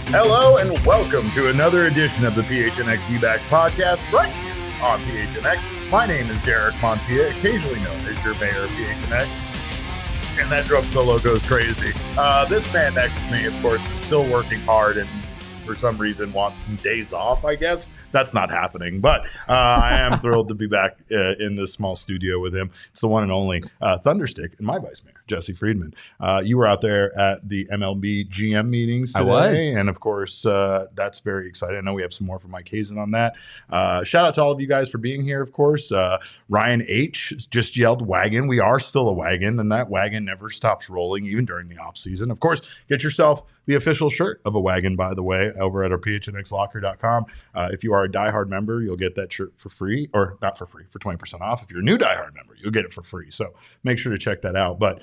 Hello and welcome to another edition of the PHNX D-Backs podcast right here on PHNX. My name is Derek Montia, occasionally known as your mayor of PHNX, and that drum solo goes crazy. This man next to me, of course, is still working hard and for some reason wants some days off, I guess. That's not happening, but I am thrilled to be back in this small studio with him. It's the one and only Thunderstick and my vice mayor, Jesse Friedman. You were out there at the MLB GM meetings today. I was. And of course, that's very exciting. I know we have some more from Mike Hazen on that. Shout out to all of you guys for being here, of course. Ryan H. just yelled wagon. We are still a wagon, and that wagon never stops rolling, even during the off season. Of course, get yourself the official shirt of a wagon, by the way, over at our PHNXlocker.com. If you are a diehard member, you'll get that shirt for free, or not for free, for 20% off. If you're a new diehard member, you'll get it for free. So make sure to check that out. But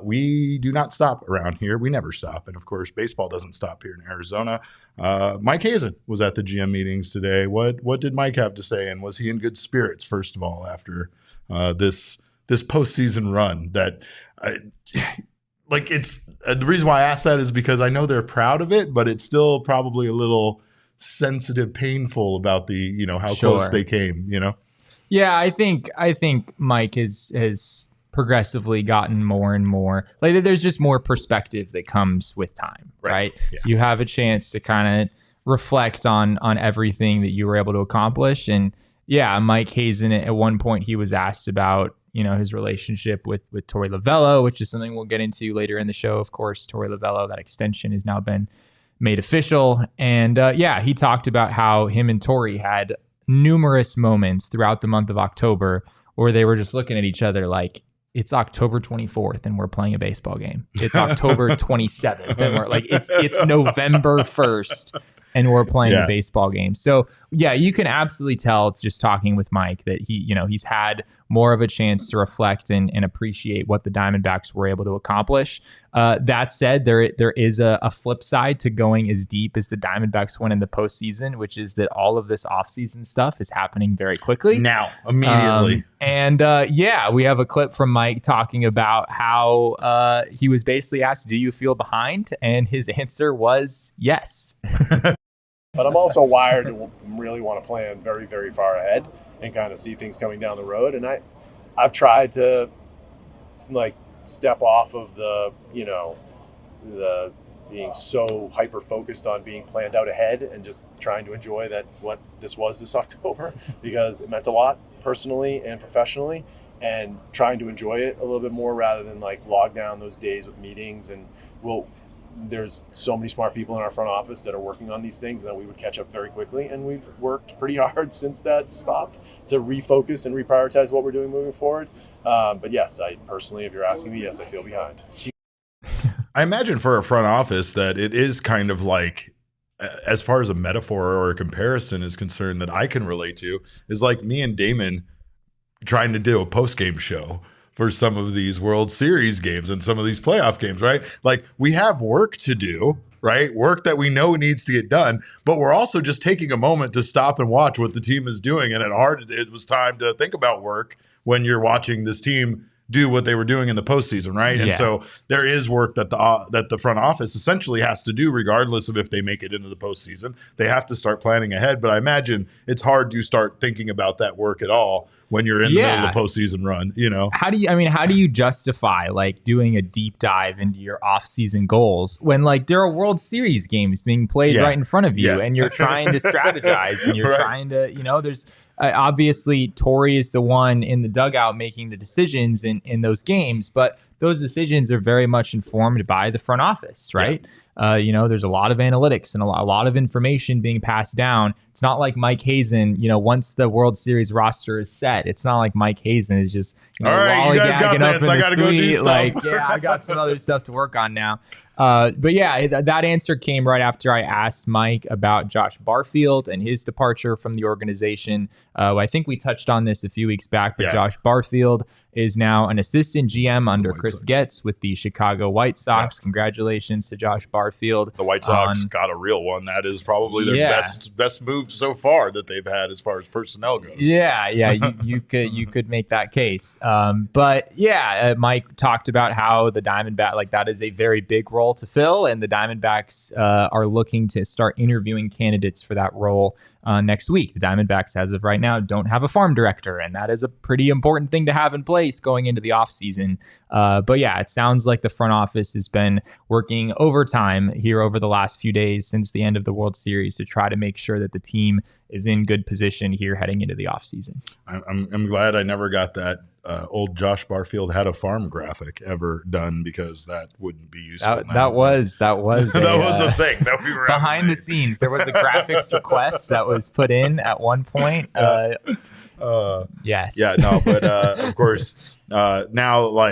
we do not stop around here. We never stop. And of course, baseball doesn't stop here in Arizona. Mike Hazen was at the GM meetings today. What did Mike have to say? And was he in good spirits, first of all, after this postseason run that it's the reason why I asked that is because I know they're proud of it, but it's still probably a little sensitive, painful about the, how close they came, Yeah, I think Mike has progressively gotten more and more, like, there's just more perspective that comes with time, right? Yeah. You have a chance to kind of reflect on everything that you were able to accomplish. And yeah, Mike Hazen, at one point he was asked about, his relationship with Torey Lovullo, which is something we'll get into later in the show. Of course, Torey Lovullo, that extension has now been made official. And he talked about how him and Torey had numerous moments throughout the month of October where they were just looking at each other like, it's October 24th and we're playing a baseball game. It's October 27th and we're like, it's November 1st and we're playing a baseball game. So yeah, you can absolutely tell, it's just talking with Mike, that he's had more of a chance to reflect and appreciate what the Diamondbacks were able to accomplish. That said, there is a flip side to going as deep as the Diamondbacks went in the postseason, which is that all of this offseason stuff is happening very quickly. Now, immediately. We have a clip from Mike talking about how he was basically asked, do you feel behind? And his answer was yes. But I'm also wired to really want to plan very, very far ahead and kind of see things coming down the road. And I've tried to step off of the being so hyper focused on being planned out ahead and just trying to enjoy what this was this October, because it meant a lot personally and professionally, and trying to enjoy it a little bit more rather than log down those days with meetings. And there's so many smart people in our front office that are working on these things, and that we would catch up very quickly. And we've worked pretty hard since that stopped to refocus and reprioritize what we're doing moving forward. But yes, I personally, if you're asking me, yes, I feel behind. I imagine for a front office that it is kind of like, as far as a metaphor or a comparison is concerned that I can relate to, is like me and Damon trying to do a post-game show for some of these World Series games and some of these playoff games, right? Like, we have work to do, right? Work that we know needs to get done, but we're also just taking a moment to stop and watch what the team is doing. And it was time to think about work when you're watching this team do what they were doing in the postseason, right? And so there is work that the front office essentially has to do, regardless of if they make it into the postseason. They have to start planning ahead. But I imagine it's hard to start thinking about that work at all when you're in the middle of the postseason run, How do you justify doing a deep dive into your off-season goals when there are World Series games being played right in front of you and you're trying to strategize and you're trying to, there's obviously Torey is the one in the dugout making the decisions in those games, but those decisions are very much informed by the front office, right? there's a lot of analytics and a lot of information being passed down. It's not like Mike Hazen, once the World Series roster is set, it's not like Mike Hazen is just, all right, you guys got this. I got to go do stuff. Like, yeah, I got some other stuff to work on now. But yeah, that answer came right after I asked Mike about Josh Barfield and his departure from the organization. I think we touched on this a few weeks back, but Josh Barfield is now an assistant GM under Chris Getz with the Chicago White Sox. Yeah. Congratulations to Josh Barfield. The White Sox got a real one. That is probably their best move so far that they've had as far as personnel goes. Yeah, you could make that case. But yeah, Mike talked about how the Diamondback, that is a very big role to fill, and the Diamondbacks are looking to start interviewing candidates for that role next week. The Diamondbacks, as of right now, don't have a farm director, and that is a pretty important thing to have in place going into the offseason. But yeah, it sounds like the front office has been working overtime here over the last few days since the end of the World Series to try to make sure that the team is in good position here heading into the offseason. I'm glad I never got that old Josh Barfield had a farm graphic ever done, because that wouldn't be useful. That was that was a thing that we were behind the scenes. There was a graphics request that was put in at one point. Yes. Yeah, no, but of course, now,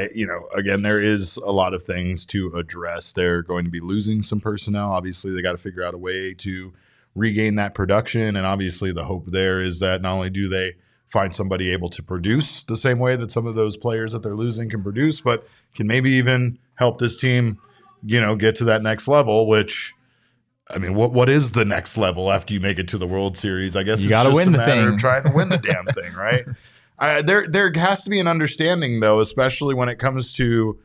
again, there is a lot of things to address. They're going to be losing some personnel. Obviously, they got to figure out a way to regain that production. And obviously, the hope there is that not only do they find somebody able to produce the same way that some of those players that they're losing can produce, but can maybe even help this team, get to that next level, which, I mean, what is the next level after you make it to the World Series? I guess you got to win the thing. Trying to win the damn thing, right? There has to be an understanding, though, especially when it comes to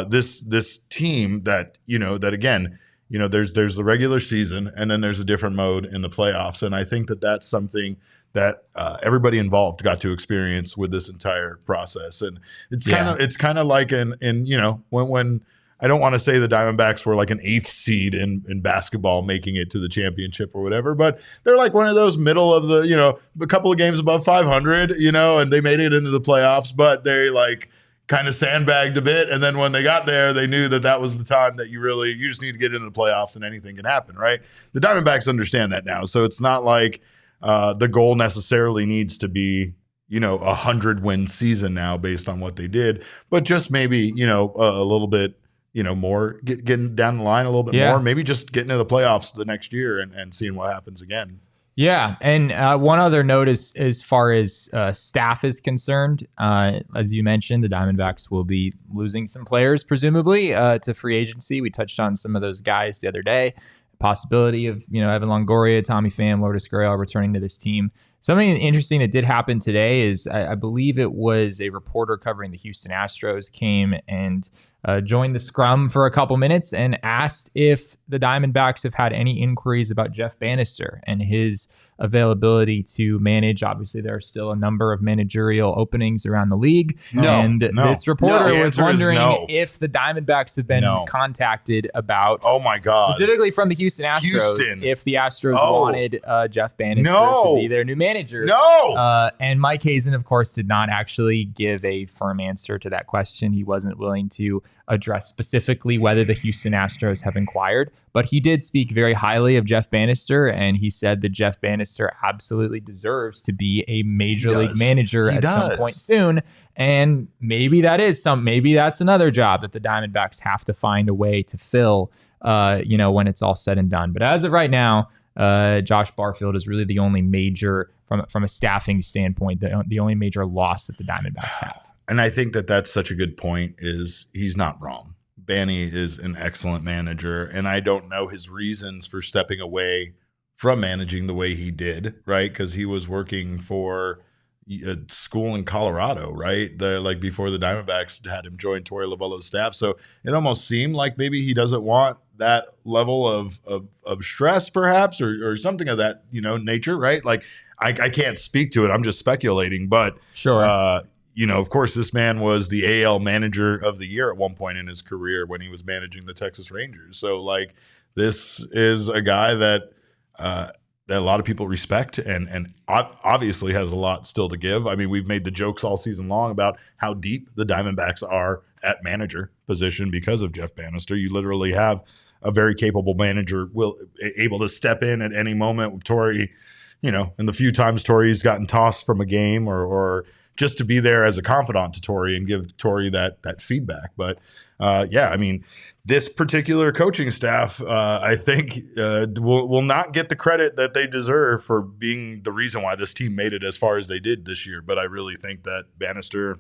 this team that again, there's the regular season, and then there's a different mode in the playoffs, and I think that's something that everybody involved got to experience with this entire process, and it's kind of like when I don't want to say the Diamondbacks were like an 8th seed in basketball making it to the championship or whatever, but they're like one of those middle of the, a couple of games above 500, and they made it into the playoffs, but they kind of sandbagged a bit. And then when they got there, they knew that was the time that you just need to get into the playoffs and anything can happen, right? The Diamondbacks understand that now. So it's not like the goal necessarily needs to be, a 100-win season now based on what they did, but just maybe, a little bit, more getting down the line a little bit more, maybe just getting to the playoffs the next year and seeing what happens again. Yeah. And one other note is, as far as staff is concerned, as you mentioned, the Diamondbacks will be losing some players, presumably, to free agency. We touched on some of those guys the other day. Possibility of, Evan Longoria, Tommy Pham, Lourdes Gurriel returning to this team. Something interesting that did happen today is I believe it was a reporter covering the Houston Astros came and joined the scrum for a couple minutes and asked if the Diamondbacks have had any inquiries about Jeff Bannister and his availability to manage. Obviously, there are still a number of managerial openings around the league. This reporter was wondering if the Diamondbacks have been contacted about, oh my God, specifically from the Houston Astros, if the Astros wanted Jeff Bannister to be their new manager. And Mike Hazen, of course, did not actually give a firm answer to that question. He wasn't willing to address specifically whether the Houston Astros have inquired, but he did speak very highly of Jeff Bannister, and he said that Jeff Bannister absolutely deserves to be a major league manager at some point soon. And maybe that's another job that the Diamondbacks have to find a way to fill, when it's all said and done. But as of right now, Josh Barfield is really the only major, from a staffing standpoint, the only major loss that the Diamondbacks have. And I think that's such a good point, is he's not wrong. Banny is an excellent manager, and I don't know his reasons for stepping away from managing the way he did, right? Because he was working for a school in Colorado, right? Before the Diamondbacks had him join Torey Lovullo's staff. So it almost seemed like maybe he doesn't want that level of stress, perhaps, or something of that, nature, right? Like I can't speak to it. I'm just speculating, but sure. Of course, this man was the AL Manager of the Year at one point in his career when he was managing the Texas Rangers. So, this is a guy that a lot of people respect and obviously has a lot still to give. I mean, we've made the jokes all season long about how deep the Diamondbacks are at manager position because of Jeff Bannister. You literally have a very capable manager able to step in at any moment with Torey, and the few times Torey's gotten tossed from a game or just to be there as a confidant to Torey and give Torey that feedback. But this particular coaching staff, I think, will not get the credit that they deserve for being the reason why this team made it as far as they did this year. But I really think that Bannister,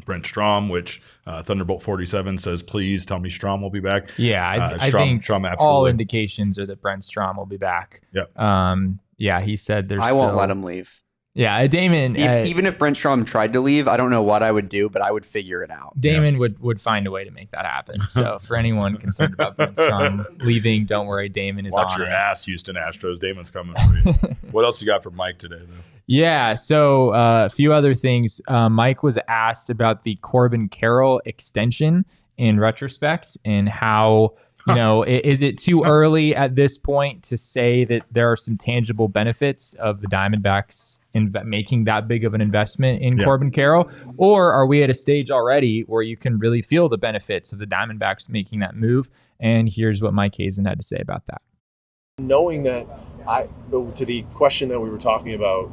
Brent Strom, which Thunderbolt 47 says, please tell me Strom will be back. Yeah, I think Strom all indications are that Brent Strom will be back. Yeah. He said I won't let him leave. Yeah, Damon. Even if Brent Strom tried to leave, I don't know what I would do, but I would figure it out. Damon would find a way to make that happen. So for anyone concerned about Brent Strom leaving, don't worry, Damon is Watch on your it. ass, Houston Astros. Damon's coming for you. What else you got for Mike today, though? Yeah, so a few other things. Mike was asked about the Corbin Carroll extension in retrospect and how, is it too early at this point to say that there are some tangible benefits of the Diamondbacks in making that big of an investment in Corbin Carroll? Or are we at a stage already where you can really feel the benefits of the Diamondbacks making that move? And here's what Mike Hazen had to say about that. Knowing that, to the question that we were talking about,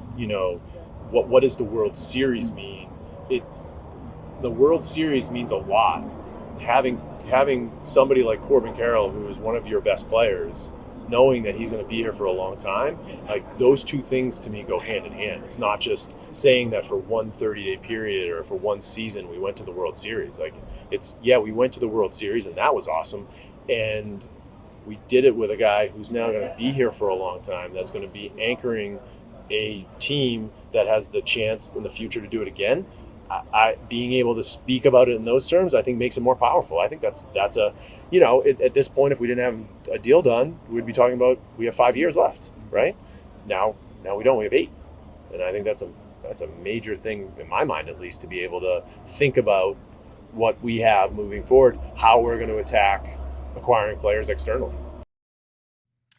what does the World Series mean? The World Series means a lot. Having somebody like Corbin Carroll, who is one of your best players, knowing that he's going to be here for a long time, like those two things to me go hand in hand. It's not just saying that for one 30-day period or for one season we went to the World Series. We went to the World Series and that was awesome. And we did it with a guy who's now going to be here for a long time, that's going to be anchoring a team that has the chance in the future to do it again. Being able to speak about it in those terms, I think makes it more powerful. I think that's at this point, if we didn't have a deal done, we'd be talking about we have 5 years left, right? Now we don't. We have 8, and I think that's a major thing in my mind, at least, to be able to think about what we have moving forward, how we're going to attack acquiring players externally.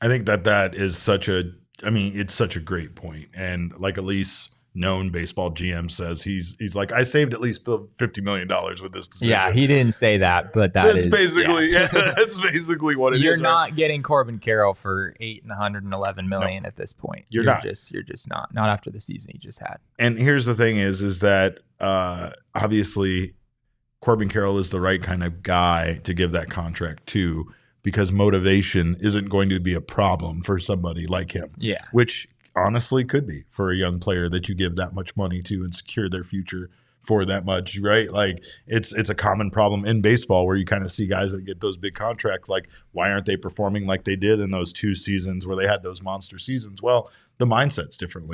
I think that is it's such a great point, and like Elise, known baseball GM, says he's like, I saved at least $50 million with this decision. Yeah, he didn't say that, but that's basically that's basically what it is. You're not getting Corbin Carroll for $811 million at this point. You're just not after the season he just had. And here's the thing is that obviously Corbin Carroll is the right kind of guy to give that contract to, because motivation isn't going to be a problem for somebody like him. Yeah, which honestly could be for a young player that you give that much money to and secure their future for that much, right? Like it's a common problem in baseball where you kind of see guys that get those big contracts, like why aren't they performing like they did in those 2 seasons where they had those monster seasons? Well, the mindset's different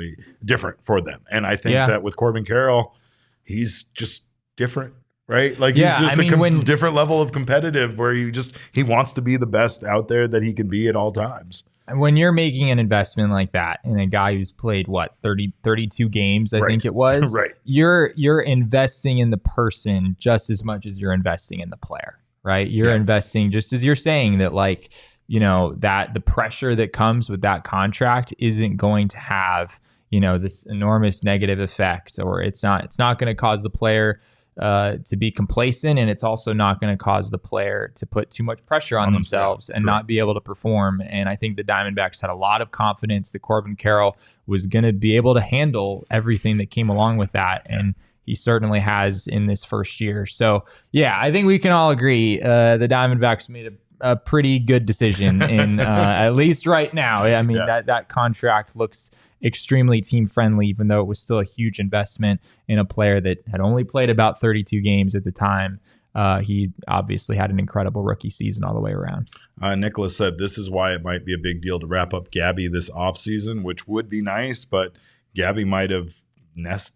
for them. And I think that with Corbin Carroll, he's just different, right? Like he's just a different level of competitive where he wants to be the best out there that he can be at all times. When you're making an investment like that in a guy who's played 32 games, I think it was, right? You're investing in the person just as much as you're investing in the player, right? You're investing, just as you're saying that, that the pressure that comes with that contract isn't going to have, this enormous negative effect, or it's not going to cause the player to be complacent, and it's also not going to cause the player to put too much pressure on themselves and not be able to perform. And I think the Diamondbacks had a lot of confidence that Corbin Carroll was going to be able to handle everything that came along with that, and he certainly has in this first year. So I think we can all agree the Diamondbacks made a pretty good decision in at least right now. I mean, that contract looks extremely team friendly, even though it was still a huge investment in a player that had only played about 32 games at the time. He obviously had an incredible rookie season all the way around. Nicholas said this is why it might be a big deal to wrap up Gabby this offseason, which would be nice, but Gabby might have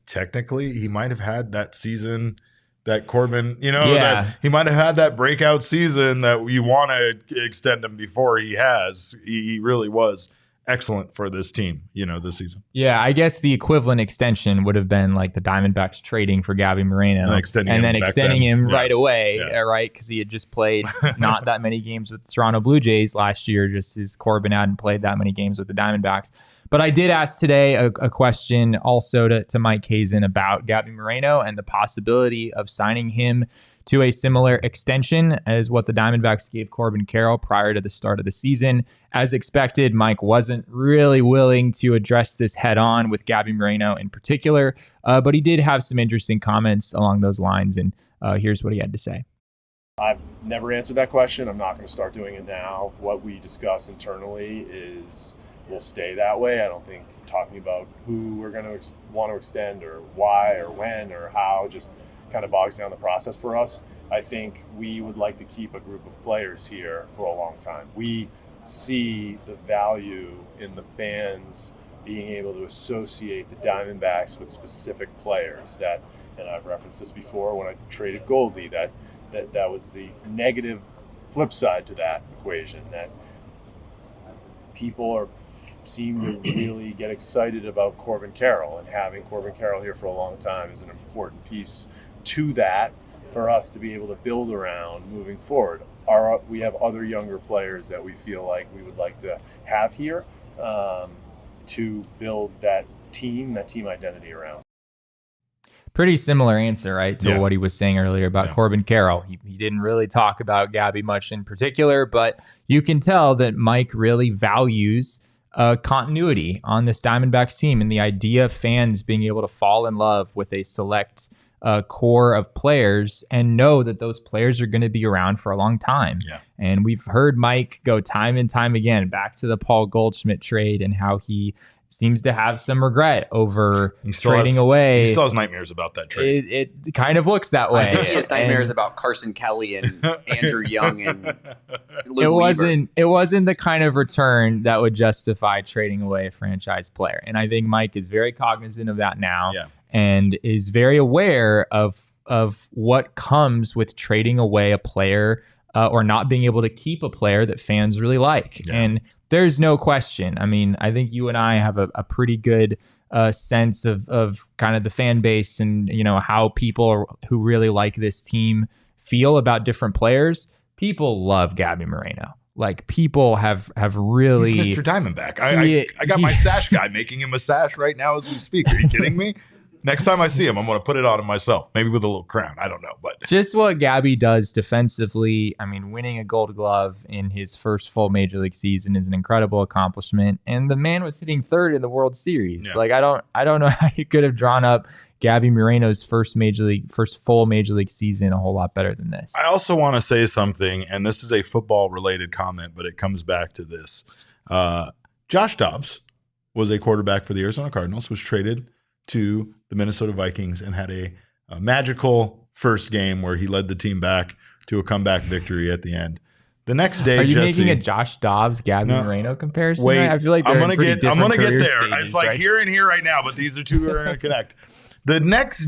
technically he might have had that season that Corbin, that he might have had that breakout season that you want to extend him before he has. He really was excellent for this team, this season. Yeah, I guess the equivalent extension would have been like the Diamondbacks trading for Gabby Moreno and then extending him right away, right? Because he had just played not that many games with the Toronto Blue Jays last year, just as Corbin hadn't played that many games with the Diamondbacks. But I did ask today a question also to Mike Hazen about Gabby Moreno and the possibility of signing him to a similar extension as what the Diamondbacks gave Corbin Carroll prior to the start of the season. As expected, Mike wasn't really willing to address this head on with Gabby Moreno in particular, but he did have some interesting comments along those lines, and here's what he had to say. I've never answered that question. I'm not going to start doing it now. What we discuss internally will stay that way. I don't think talking about who we're going to want to extend or why or when or how just kind of bogs down the process for us. I think we would like to keep a group of players here for a long time. We see the value in the fans being able to associate the Diamondbacks with specific players that, and I've referenced this before when I traded Goldie, that was the negative flip side to that equation, that people seem to really get excited about Corbin Carroll, and having Corbin Carroll here for a long time is an important piece to that for us to be able to build around moving forward. We have other younger players that we feel like we would like to have here to build that team identity around. Pretty similar answer, right, to what he was saying earlier about Corbin Carroll. He didn't really talk about Gabby much in particular, but you can tell that Mike really values continuity on this Diamondbacks team and the idea of fans being able to fall in love with a select core of players and know that those players are going to be around for a long time. Yeah. And we've heard Mike go time and time again back to the Paul Goldschmidt trade and how he seems to have some regret over trading away. He still has nightmares about that trade. It kind of looks that way. I think he has nightmares about Carson Kelly and Andrew Young and Lou It wasn't the kind of return that would justify trading away a franchise player. And I think Mike is very cognizant of that now and is very aware of what comes with trading away a player or not being able to keep a player that fans really like. Yeah. And there's no question. I mean, I think you and I have a pretty good sense of kind of the fan base and, you know, how people who really like this team feel about different players. People love Gabby Moreno. Like, people have really... He's Mr. Diamondback. I got my sash guy making him a sash right now as we speak. Are you kidding me? Next time I see him, I'm going to put it on him myself, maybe with a little crown. I don't know, but just what Gabby does defensively. I mean, winning a Gold Glove in his first full Major League season is an incredible accomplishment, and the man was hitting third in the World Series. Yeah. Like, I don't know how you could have drawn up Gabby Moreno's first full Major League season a whole lot better than this. I also want to say something, and this is a football-related comment, but it comes back to this. Josh Dobbs was a quarterback for the Arizona Cardinals, was traded to the Minnesota Vikings and had a magical first game where he led the team back to a comeback victory at the end. The next day, are you making a Josh Dobbs, Gabby Moreno comparison? Wait, I feel like I'm gonna get there. Stages, it's like here and here right now, but these are two that are going to connect. The next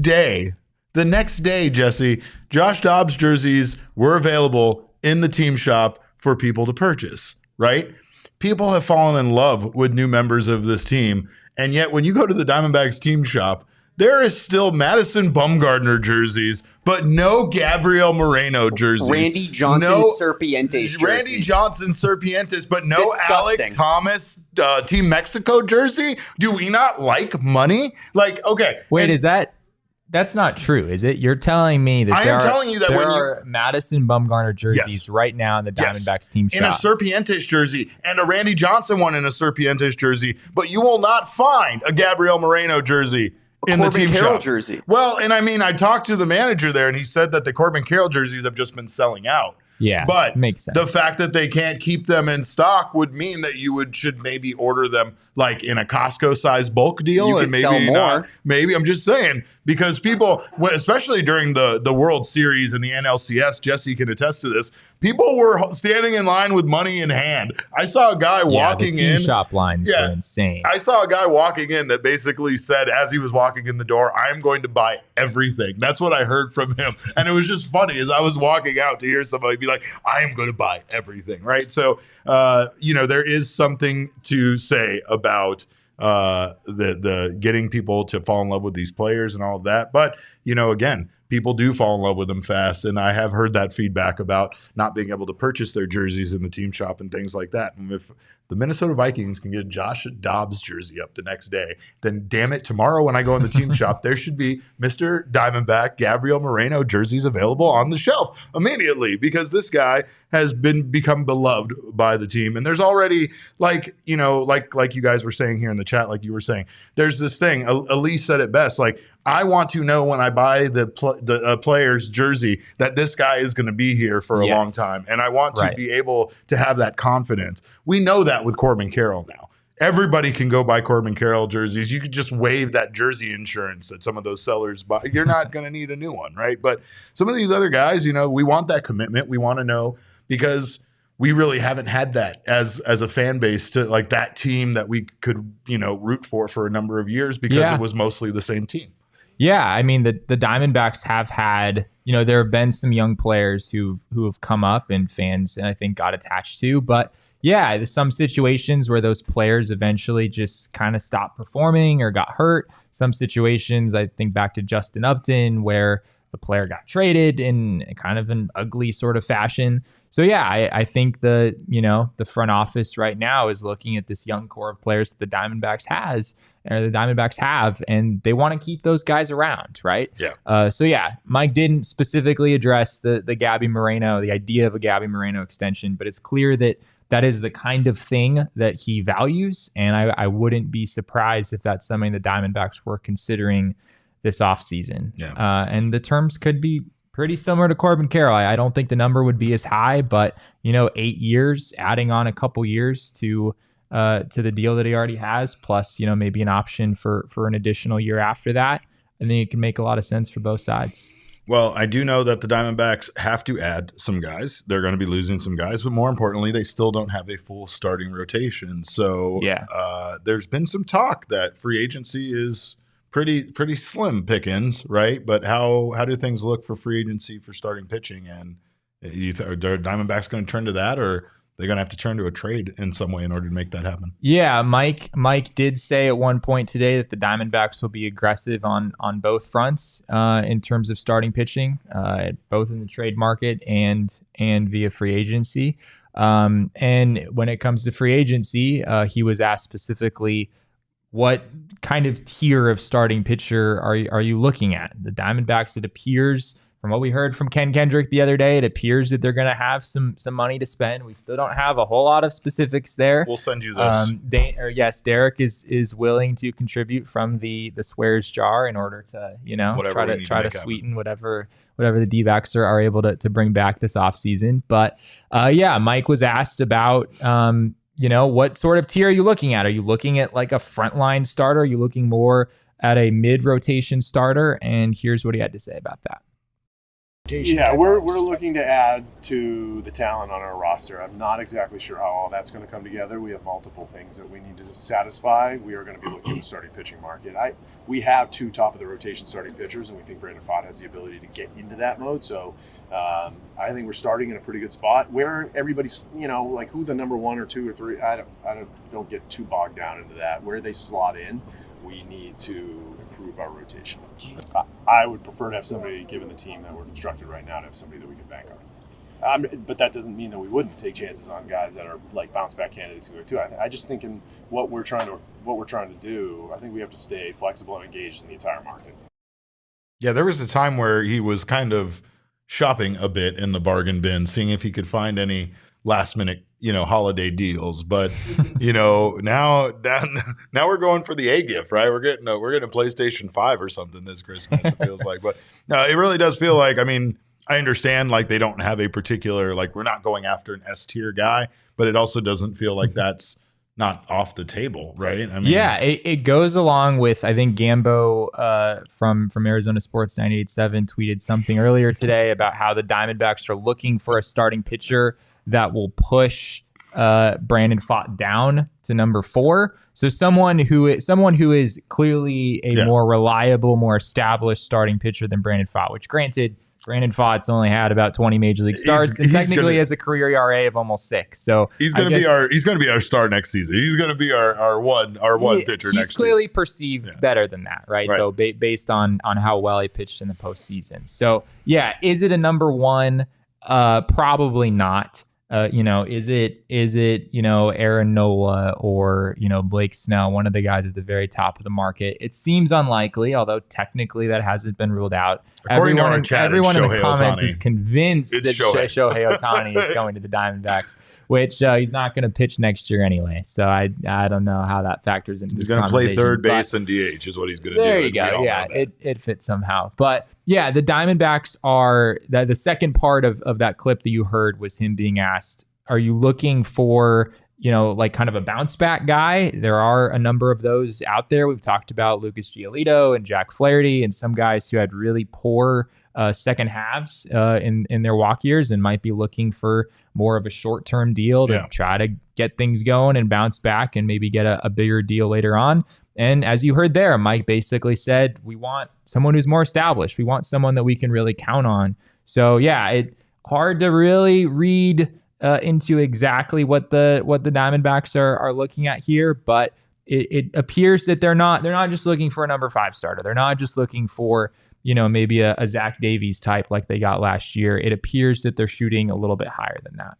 day, Jesse, Josh Dobbs jerseys were available in the team shop for people to purchase. Right? People have fallen in love with new members of this team. And yet when you go to the Diamondbacks team shop, there is still Madison Bumgarner jerseys, but no Gabriel Moreno jerseys. Randy Johnson Serpientes jerseys. Randy Johnson Serpientes, but no Disgusting. Alec Thomas Team Mexico jersey? Do we not like money? Like, okay. Wait, that's not true, is it? You're telling me that there are Madison Bumgarner jerseys right now in the Diamondbacks team shop. In a Serpientes jersey and a Randy Johnson one in a Serpientes jersey, but you will not find a Gabriel Moreno jersey in the team Carroll shop. Jersey. Well, and I mean, I talked to the manager there and he said that the Corbin Carroll jerseys have just been selling out. Yeah, but makes sense. The fact that they can't keep them in stock would mean that you should maybe order them like in a Costco size bulk deal, you and maybe sell more. Not. Maybe I'm just saying, because people, especially during the World Series and the NLCS, Jesse can attest to this. People were standing in line with money in hand. I saw a guy walking the team shop lines were insane. I saw a guy walking in that basically said, as he was walking in the door, "I'm going to buy everything." That's what I heard from him, and it was just funny as I was walking out to hear somebody be like, "I am going to buy everything." Right? So, there is something to say about the getting people to fall in love with these players and all of that. But again, people do fall in love with them fast, and I have heard that feedback about not being able to purchase their jerseys in the team shop and things like that. And if the Minnesota Vikings can get Josh Dobbs jersey up the next day, then damn it, tomorrow when I go in the team shop, there should be Mr. Diamondback Gabriel Moreno jerseys available on the shelf immediately, because this guy has become beloved by the team. And there's already, like, you know, like you guys were saying here in the chat, like you were saying, there's this thing, Elise said it best, like, I want to know when I buy the player's jersey that this guy is going to be here for a long time. And I want to be able to have that confidence. We know that with Corbin Carroll now. Everybody can go buy Corbin Carroll jerseys. You could just waive that jersey insurance that some of those sellers buy. You're not going to need a new one, right? But some of these other guys, you know, we want that commitment. We want to know, because we really haven't had that as a fan base, to like that team that we could, you know, root for a number of years, because it was mostly the same team. Yeah, I mean, the Diamondbacks have had, you know, there have been some young players who have come up and fans, and I think, got attached to. But yeah, there's some situations where those players eventually just kind of stopped performing or got hurt. Some situations, I think back to Justin Upton, where the player got traded in kind of an ugly sort of fashion. So yeah, I think the front office right now is looking at this young core of players that the Diamondbacks have, and they want to keep those guys around, right? Yeah. So yeah, Mike didn't specifically address the Gabby Moreno, the idea of a Gabby Moreno extension, but it's clear that is the kind of thing that he values, and I wouldn't be surprised if that's something the Diamondbacks were considering this offseason. Yeah. And the terms could be pretty similar to Corbin Carroll. I don't think the number would be as high, but 8 years, adding on a couple years to the deal that he already has, plus maybe an option for an additional year after that, I think it can make a lot of sense for both sides. Well, I do know that the Diamondbacks have to add some guys. They're going to be losing some guys, but more importantly, they still don't have a full starting rotation. So there's been some talk that free agency is pretty slim pickings, right? But how do things look for free agency for starting pitching? And are Diamondbacks going to turn to that, or they're going to have to turn to a trade in some way in order to make that happen? Yeah, Mike did say at one point today that the Diamondbacks will be aggressive on both fronts in terms of starting pitching, both in the trade market and via free agency. And when it comes to free agency, he was asked specifically, what kind of tier of starting pitcher are you looking at? The Diamondbacks, it appears, from what we heard from Ken Kendrick the other day, it appears that they're going to have some money to spend. We still don't have a whole lot of specifics there. We'll send you this. Yes, Derek is willing to contribute from the swears jar in order to try to sweeten whatever the D-backs are able to bring back this offseason. But Mike was asked about what sort of tier are you looking at? Are you looking at like a frontline starter? Are you looking more at a mid-rotation starter? And here's what he had to say about that. Yeah, we're looking to add to the talent on our roster. I'm not exactly sure how all that's going to come together. We have multiple things that we need to satisfy. We are going to be looking at the starting pitching market. We have 2 top-of-the-rotation starting pitchers, and we think Brandon Pfaadt has the ability to get into that mode. So I think we're starting in a pretty good spot. Where everybody's, like who the number 1 or 2 or 3, I don't get too bogged down into that. Where they slot in, we need to improve our rotation. I would prefer to have somebody, given the team that we're constructed right now, to have somebody that we can bank on. But that doesn't mean that we wouldn't take chances on guys that are like bounce back candidates too. I just think in what we're trying to do, I think we have to stay flexible and engaged in the entire market. Yeah, there was a time where he was kind of shopping a bit in the bargain bin, seeing if he could find any last minute holiday deals, but now we're going for the A gift, right? We're getting a PlayStation 5 or something this Christmas, it feels like. But no, it really does feel like, I understand like they don't have a particular, like we're not going after an S tier guy, but it also doesn't feel like that's not off the table, right? It goes along with, I think Gambo from Arizona Sports 98.7 tweeted something earlier today about how the Diamondbacks are looking for a starting pitcher that will push Brandon Pfaadt down to number 4. So someone who is clearly a more reliable, more established starting pitcher than Brandon Pfaadt, which granted, Brandon Pfaadt's only had about 20 major league starts and technically has a career ERA of almost 6. So he's going to be our star next season. He's going to be our one pitcher next season. He's clearly perceived better than that, right? Though based on how well he pitched in the postseason. So yeah, is it a number 1? Probably not. Is it Aaron Nola or, Blake Snell, one of the guys at the very top of the market? It seems unlikely, although technically that hasn't been ruled out. Everyone in the comments is convinced that Shohei Ohtani is going to the Diamondbacks, which he's not going to pitch next year anyway. So I don't know how that factors into this conversation. He's going to play third base and DH is what he's going to do. There you go. Yeah, it fits somehow. But yeah, the Diamondbacks are the second part of that clip that you heard was him being asked, are you looking for, kind of a bounce back guy? There are a number of those out there. We've talked about Lucas Giolito and Jack Flaherty and some guys who had really poor second halves in their walk years and might be looking for more of a short-term deal to try to get things going and bounce back and maybe get a bigger deal later on. And as you heard there, Mike basically said, we want someone who's more established. We want someone that we can really count on. So yeah, it's hard to really read into exactly what the Diamondbacks are looking at here, but it appears that they're not just looking for a number 5 starter. They're not just looking for, maybe a Zach Davies type like they got last year. It appears that they're shooting a little bit higher than that.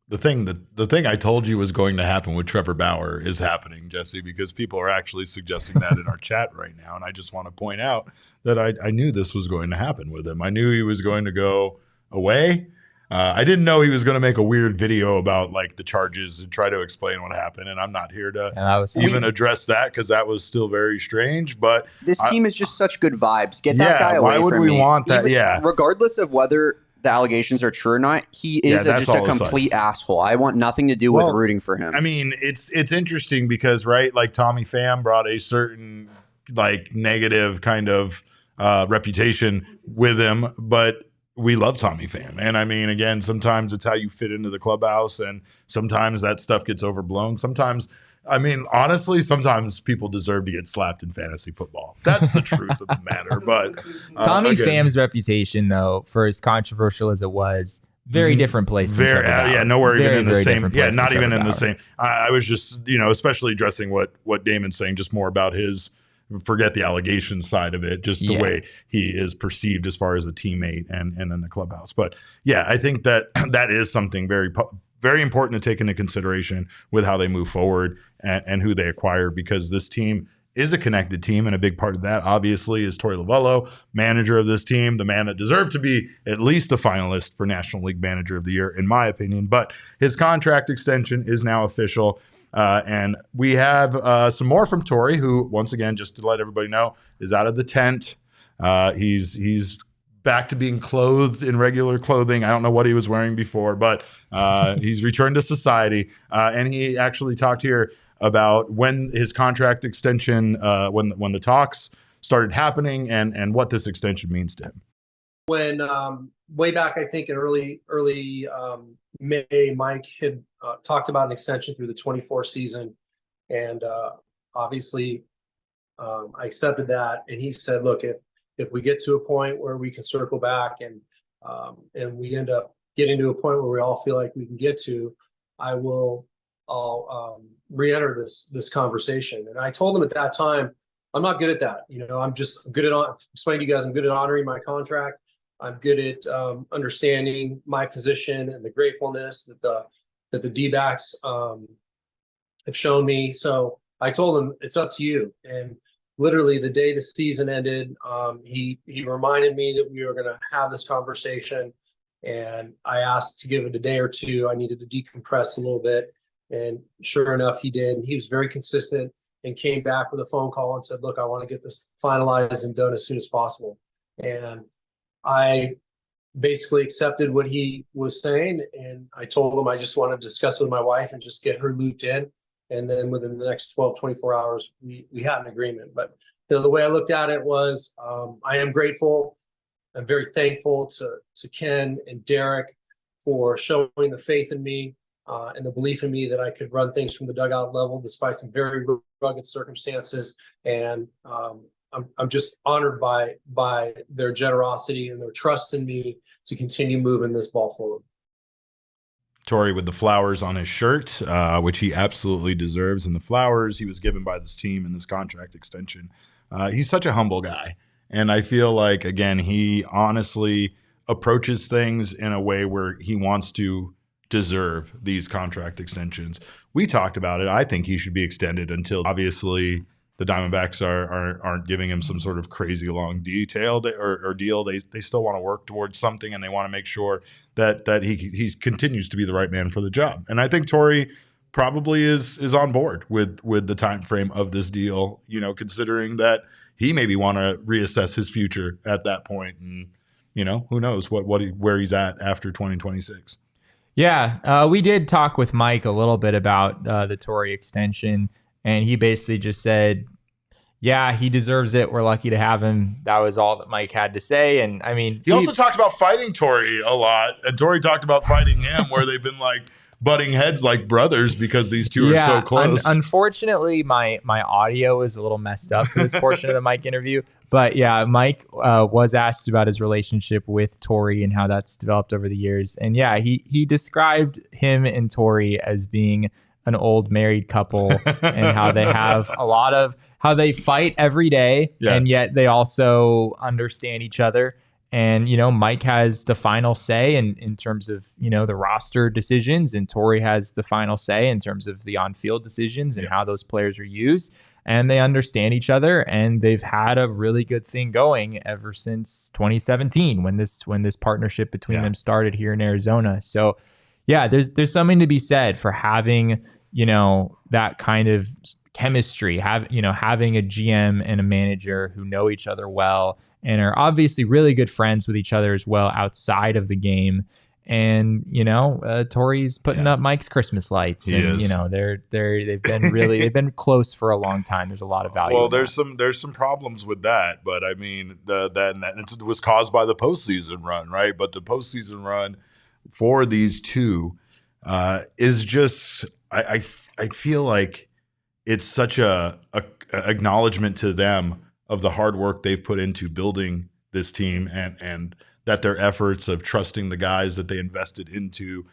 The thing I told you was going to happen with Trevor Bauer is happening, Jesse, because people are actually suggesting that in our chat right now. And I just want to point out that I knew this was going to happen with him. I knew he was going to go away. I didn't know he was going to make a weird video about like the charges and try to explain what happened. And I'm not here to even address that because that was still very strange. But this team is just such good vibes. Get that guy away from me. Why would we want that? Regardless of whether the allegations are true or not, he is just a complete asshole. I want nothing to do with rooting for him. I mean, it's interesting because, right, like Tommy Pham brought a certain like negative kind of reputation with him, but we love Tommy Pham. And I mean, again, sometimes it's how you fit into the clubhouse, and sometimes that stuff gets overblown. Sometimes, I mean, honestly, sometimes people deserve to get slapped in fantasy football. That's the truth of the matter. But Tommy Pham's reputation, though, for as controversial as it was, very different place. Nowhere even in the same. Yeah, not even in the same. I was just, especially addressing what Damon's saying, just more about his. Forget the allegation side of it, just the way he is perceived as far as a teammate and in the clubhouse. But yeah, I think that is something very, very important to take into consideration with how they move forward and who they acquire, because this team is a connected team. And a big part of that, obviously, is Torey Lovullo, manager of this team, the man that deserved to be at least a finalist for National League Manager of the Year, in my opinion. But his contract extension is now official. And we have some more from Torey, who, once again, just to let everybody know, is out of the tent. He's back to being clothed in regular clothing. I don't know what he was wearing before, but he's returned to society. And he actually talked here about when his contract extension, when the talks started happening, and what this extension means to him. When way back, I think in early May, Mike had talked about an extension through the 24 season, and obviously I accepted that. And he said, "Look, if we get to a point where we can circle back and we end up getting to a point where we all feel like we can get to, I'll re-enter this conversation." And I told him at that time, I'm not good at that. I'm good at explaining to you guys. I'm good at honoring my contract. I'm good at understanding my position and the gratefulness that the D-backs have shown me. So I told him, it's up to you. And literally the day the season ended, he reminded me that we were going to have this conversation. And I asked to give it a day or two. I needed to decompress a little bit. And sure enough, he did. And he was very consistent and came back with a phone call and said, "Look, I want to get this finalized and done as soon as possible." And I basically accepted what he was saying, and I told him I just wanted to discuss it with my wife and just get her looped in. And then within the next 12, 24 hours, we had an agreement. But the way I looked at it was, I am grateful. I'm very thankful to Ken and Derek for showing the faith in me and the belief in me that I could run things from the dugout level despite some very rugged circumstances. And I'm just honored by their generosity and their trust in me to continue moving this ball forward. Torey with the flowers on his shirt, which he absolutely deserves, and the flowers he was given by this team in this contract extension. He's such a humble guy, and I feel like, again, he honestly approaches things in a way where he wants to deserve these contract extensions. We talked about it. I think he should be extended until obviously the Diamondbacks aren't giving him some sort of crazy long detail or deal. They still want to work towards something, and they want to make sure that he continues to be the right man for the job. And I think Torey probably is on board with the time frame of this deal, you know, considering that he maybe want to reassess his future at that point, and you know, who knows where he's at after 2026. Yeah, we did talk with Mike a little bit about the Torey extension, and he basically just said, yeah, he deserves it. We're lucky to have him. That was all that Mike had to say. And I mean, he also talked about fighting Torey a lot, and Torey talked about fighting him, where they've been like butting heads like brothers because these two are so close. Unfortunately, my audio is a little messed up for this portion of the Mike interview. But yeah, Mike was asked about his relationship with Torey and how that's developed over the years. And yeah, he described him and Torey as being an old married couple and how they have a lot of how they fight every day, and yet they also understand each other. And, you know, Mike has the final say in terms of, you know, the roster decisions, and Torey has the final say in terms of the on-field decisions and how those players are used. And they understand each other, and they've had a really good thing going ever since 2017 when this partnership between them started here in Arizona. So yeah, there's something to be said for having, you know, that kind of chemistry, having a GM and a manager who know each other well and are obviously really good friends with each other as well outside of the game. And, you know, Torey's putting up Mike's Christmas lights, and you know, they've been close for a long time. There's a lot of value. Well, there's some problems with that, but I mean, that was caused by the postseason run, right? But the postseason run for these two is just, I feel like it's such a acknowledgement to them of the hard work they've put into building this team, and that their efforts of trusting the guys that they invested into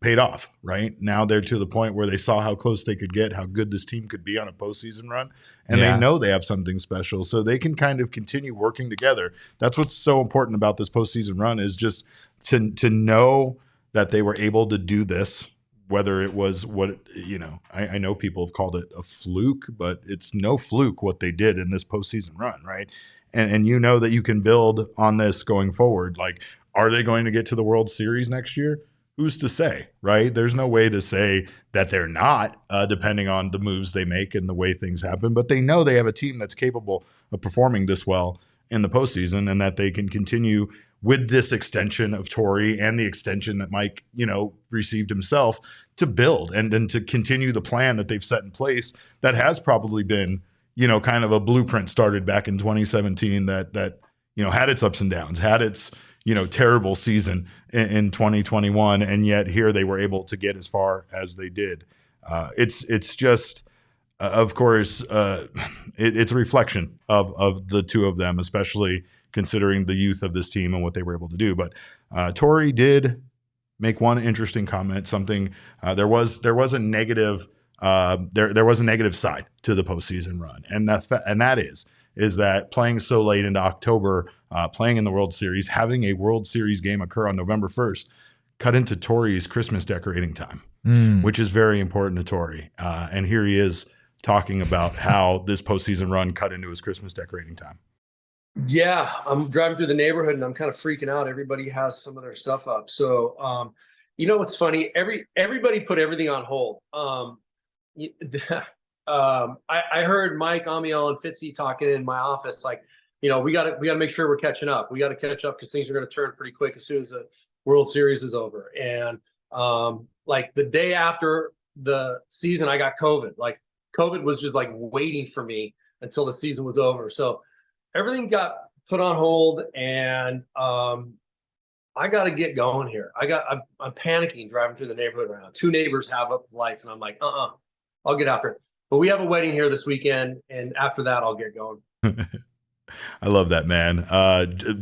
paid off. Right now, they're to the point where they saw how close they could get, how good this team could be on a postseason run, and they know they have something special, so they can kind of continue working together. That's what's so important about this postseason run, is just to know that they were able to do this. Whether it was I know people have called it a fluke, but it's no fluke what they did in this postseason run, right? And you know that you can build on this going forward. Like, are they going to get to the World Series next year? Who's to say, right? There's no way to say that they're not, depending on the moves they make and the way things happen. But they know they have a team that's capable of performing this well in the postseason, and that they can continue with this extension of Torey and the extension that Mike, you know, received himself, to build and to continue the plan that they've set in place that has probably been, you know, kind of a blueprint started back in 2017 that you know, had its ups and downs, had its, you know, terrible season in 2021, and yet here they were able to get as far as they did. It's just, of course, it's a reflection of the two of them, especially considering the youth of this team and what they were able to do. But Torey did make one interesting comment. Something there was a negative there was a negative side to the postseason run, and that is that playing so late into October, playing in the World Series, having a World Series game occur on November 1st, cut into Torey's Christmas decorating time, which is very important to Torey. And here he is talking about how this postseason run cut into his Christmas decorating time. Yeah, I'm driving through the neighborhood and I'm kind of freaking out. Everybody has some of their stuff up. So, you know, what's funny? Everybody put everything on hold. I heard Mike, Amiel, and Fitzy talking in my office, like, you know, we got to make sure we're catching up. We got to catch up because things are going to turn pretty quick as soon as the World Series is over. And like the day after the season, I got COVID. Like, COVID was just like waiting for me until the season was over. So everything got put on hold, and I got to get going here. I'm panicking driving through the neighborhood right now. 2 neighbors have up lights, and I'm like, I'll get after it. But we have a wedding here this weekend, and after that, I'll get going. I love that, man.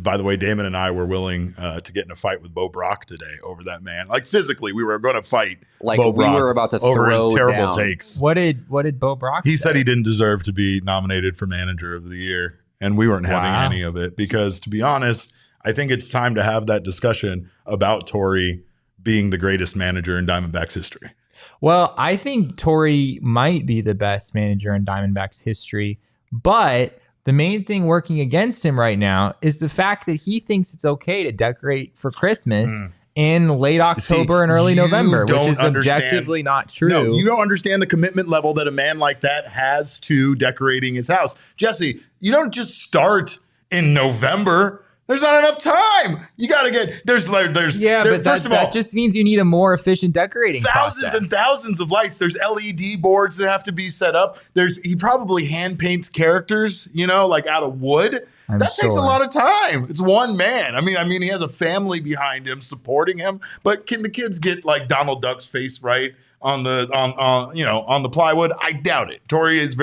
By the way, Damon and I were willing to get in a fight with Bo Brock today over that man. Like, physically, we were going to fight. Like, Bo we Brock were about to over throw his terrible down. takes. What did Bo Brock say? He said he didn't deserve to be nominated for Manager of the Year, and we weren't having any of it because, to be honest, I think it's time to have that discussion about Torey being the greatest manager in Diamondbacks history? Well, I think Torey might be the best manager in Diamondbacks history, but the main thing working against him right now is the fact that he thinks it's okay to decorate for Christmas in late October and early November, which is objectively not true. No, you don't understand the commitment level that a man like that has to decorating his house. Jesse, you don't just start in November. There's not enough time. You got to get but that just means you need a more efficient decorating thousands process. And thousands of lights. There's LED boards that have to be set up. He probably hand paints characters, like out of wood. That takes a lot of time. It's one man. I mean, he has a family behind him supporting him. But can the kids get like Donald Duck's face right on the plywood? I doubt it. Torey is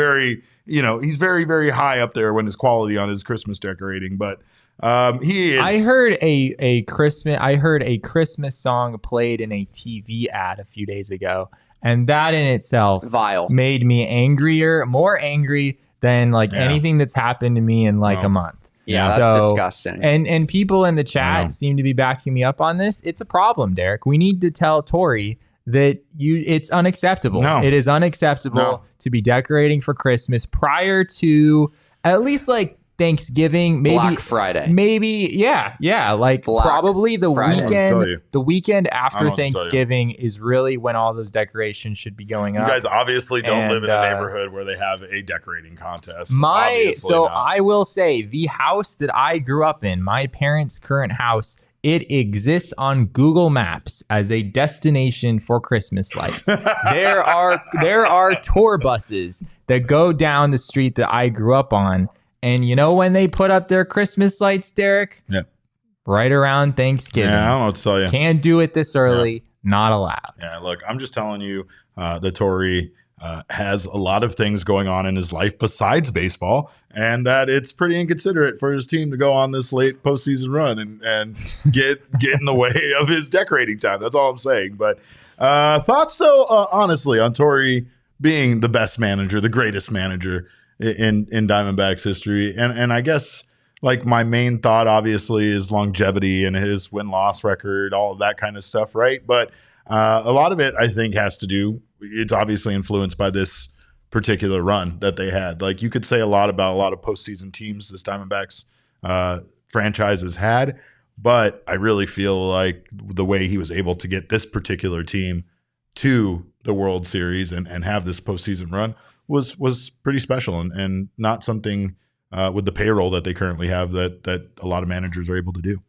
he's very, very high up there when his quality on his Christmas decorating, but. He is. I heard a Christmas song played in a TV ad a few days ago, and that in itself made me more angry than anything that's happened to me in a month. Yeah, that's disgusting. And people in the chat seem to be backing me up on this. It's a problem, Derek. We need to tell Torey that it's unacceptable. No. It is unacceptable to be decorating for Christmas prior to at least Thanksgiving, maybe Black Friday, probably the Friday. weekend after Thanksgiving is really when all those decorations should be going up. You guys obviously don't live in a neighborhood where they have a decorating contest. I will say the house that I grew up in, my parents' current house, it exists on Google Maps as a destination for Christmas lights. There are tour buses that go down the street that I grew up on. And you know when they put up their Christmas lights, Derek? Yeah. Right around Thanksgiving. Yeah, I don't know what to tell you. Can't do it this early. Not allowed. Yeah, look, I'm just telling you that Torey has a lot of things going on in his life besides baseball, and that it's pretty inconsiderate for his team to go on this late postseason run and get in the way of his decorating time. That's all I'm saying. But thoughts, though, honestly, on Torey being the best manager, the greatest manager in Diamondbacks history. And I guess my main thought obviously is longevity and his win-loss record, all of that kind of stuff, right? But a lot of it, I think, has to do, it's obviously influenced by this particular run that they had. You could say a lot about a lot of postseason teams this Diamondbacks franchise has had, but I really feel like the way he was able to get this particular team to the World Series and have this postseason run was pretty special and not something with the payroll that they currently have that a lot of managers are able to do.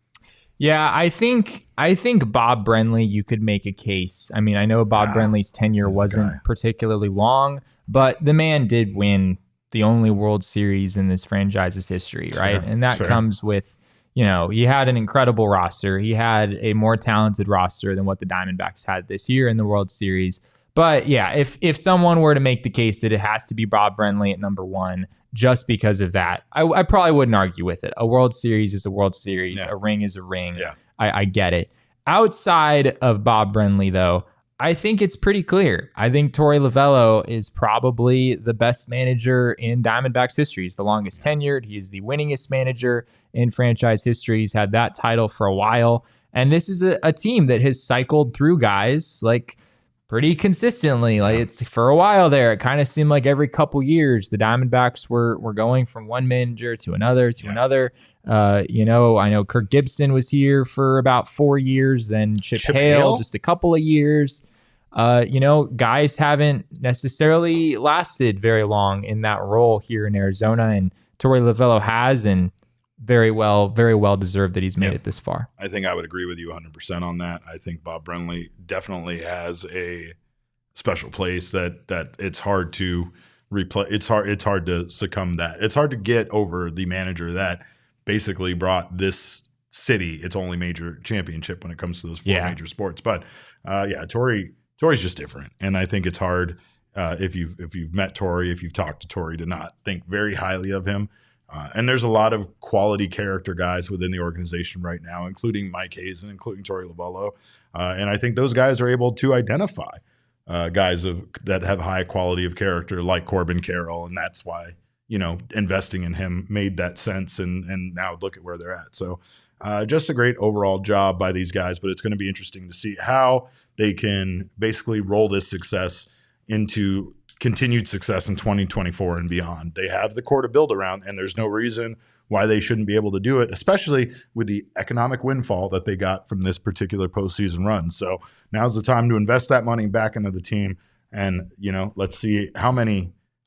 Yeah, I think Bob Brenly, you could make a case. I mean, I know Bob Brenly's tenure wasn't particularly long, but the man did win the only World Series in this franchise's history, right? And that comes with, he had an incredible roster. He had a more talented roster than what the Diamondbacks had this year in the World Series. But yeah, if someone were to make the case that it has to be Bob Brenly at number one, just because of that, I probably wouldn't argue with it. A World Series is a World Series. Yeah. A ring is a ring. Yeah. I get it. Outside of Bob Brenly, though, I think it's pretty clear. I think Torey Lovullo is probably the best manager in Diamondbacks history. He's the longest tenured. He is the winningest manager in franchise history. He's had that title for a while. And this is a team that has cycled through guys pretty consistently. It's for a while there, it kind of seemed like every couple years the Diamondbacks were going from one manager to another. I know Kirk Gibson was here for about 4 years, then Chip Hale just a couple of years. Guys haven't necessarily lasted very long in that role here in Arizona, and Torey Lovullo has, and very well deserved that he's made it this far. I think I would agree with you 100% on that. I think Bob Brenly definitely has a special place that it's hard to replay. It's hard to succumb that. It's hard to get over the manager that basically brought this city its only major championship when it comes to those four major sports. But Torey's just different, and I think it's hard if you've met Torey, if you've talked to Torey, to not think very highly of him. And there's a lot of quality character guys within the organization right now, including Mike Hazen, including Torey Lovullo. And I think those guys are able to identify guys that have high quality of character like Corbin Carroll. And that's why, investing in him made that sense. And now look at where they're at. So Just a great overall job by these guys, but it's going to be interesting to see how they can basically roll this success into continued success in 2024 and beyond. They have the core to build around, and there's no reason why they shouldn't be able to do it, especially with the economic windfall that they got from this particular postseason run. So now's the time to invest that money back into the team. And, let's see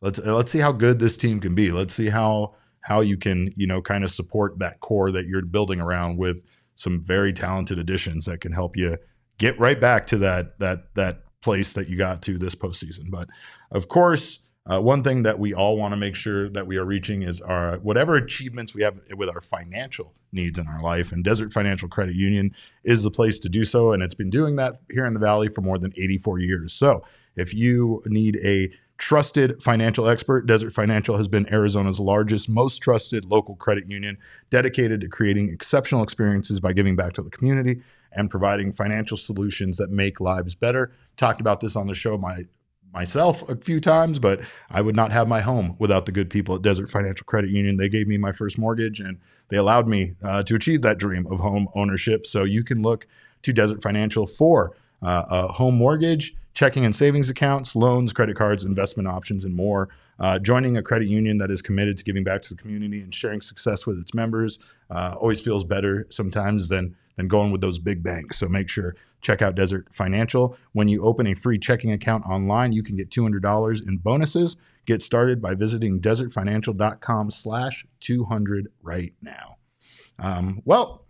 let's see how good this team can be. Let's see how you can, kind of support that core that you're building around with some very talented additions that can help you get right back to that place that you got to this postseason. But of course, one thing that we all want to make sure that we are reaching is our whatever achievements we have with our financial needs in our life. And Desert Financial Credit Union is the place to do so. And it's been doing that here in the Valley for more than 84 years. So if you need a trusted financial expert, Desert Financial has been Arizona's largest, most trusted local credit union, dedicated to creating exceptional experiences by giving back to the community and providing financial solutions that make lives better. Talked about this on the show myself a few times, but I would not have my home without the good people at Desert Financial Credit Union. They gave me my first mortgage, and they allowed me to achieve that dream of home ownership. So you can look to Desert Financial for a home mortgage, checking and savings accounts, loans, credit cards, investment options, and more. Joining a credit union that is committed to giving back to the community and sharing success with its members always feels better sometimes than going with those big banks. So make sure, check out Desert Financial. When you open a free checking account online, you can get $200 in bonuses. Get started by visiting desertfinancial.com/200 right now. Well,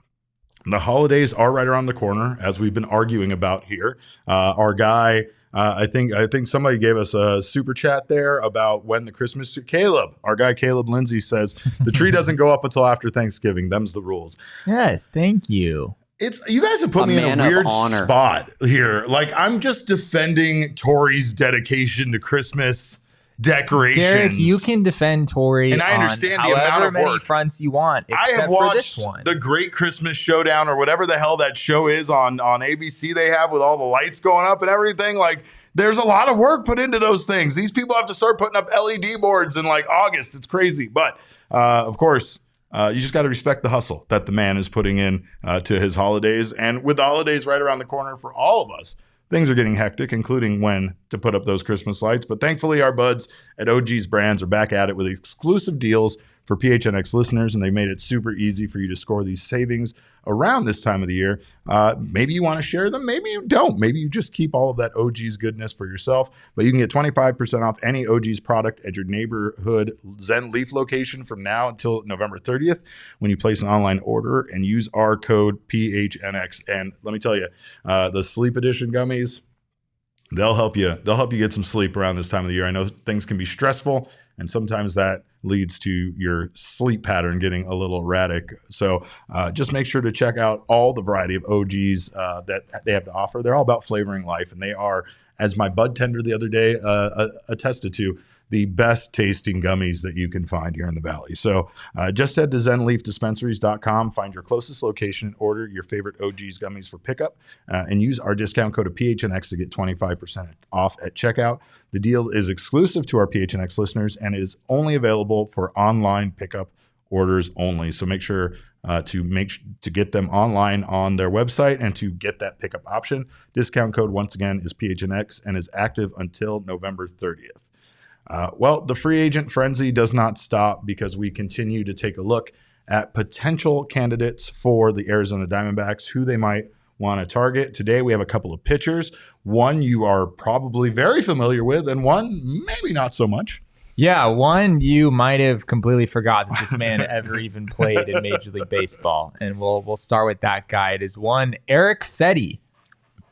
the holidays are right around the corner, as we've been arguing about here. Our guy, I think somebody gave us a super chat there about when the Christmas. Our guy Caleb Lindsay says the tree doesn't go up until after Thanksgiving. Them's the rules. Yes, thank you. You guys have put me in a weird spot here. Like, I'm just defending Torey's dedication to Christmas decorations. Derek, you can defend Torey, and I understand the amount of many work. Fronts you want. I have watched the Great Christmas Showdown, or whatever the hell that show is on ABC. They have with all the lights going up and everything. Like, there's a lot of work put into those things. These people have to start putting up LED boards in like August. It's crazy, but of course. You just got to respect the hustle that the man is putting in to his holidays. And with the holidays right around the corner for all of us, things are getting hectic, including when to put up those Christmas lights. But thankfully, our buds at OG's Brands are back at it with exclusive deals for PHNX listeners, and they made it super easy for you to score these savings around this time of the year. Maybe you want to share them. Maybe you don't. Maybe you just keep all of that OG's goodness for yourself. But you can get 25% off any OG's product at your neighborhood Zen Leaf location from now until November 30th when you place an online order and use our code PHNX. And let me tell you, the Sleep Edition gummies, they'll help you. They'll help you get some sleep around this time of the year. I know things can be stressful, and sometimes that leads to your sleep pattern getting a little erratic. So just make sure to check out all the variety of OGs that they have to offer. They're all about flavoring life, and they are, as my bud tender the other day attested to, the best tasting gummies that you can find here in the Valley. So just head to zenleafdispensaries.com, find your closest location, and order your favorite OG's gummies for pickup, and use our discount code of PHNX to get 25% off at checkout. The deal is exclusive to our PHNX listeners and is only available for online pickup orders only. So make sure to get them online on their website and to get that pickup option. Discount code, once again, is PHNX and is active until November 30th. Well, the free agent frenzy does not stop because we continue to take a look at potential candidates for the Arizona Diamondbacks, who they might want to target. Today, we have a couple of pitchers. One you are probably very familiar with, and one maybe not so much. Yeah, one you might have completely forgot that this man ever even played in Major League Baseball. And we'll start with that guy. It is one Erick Fedde.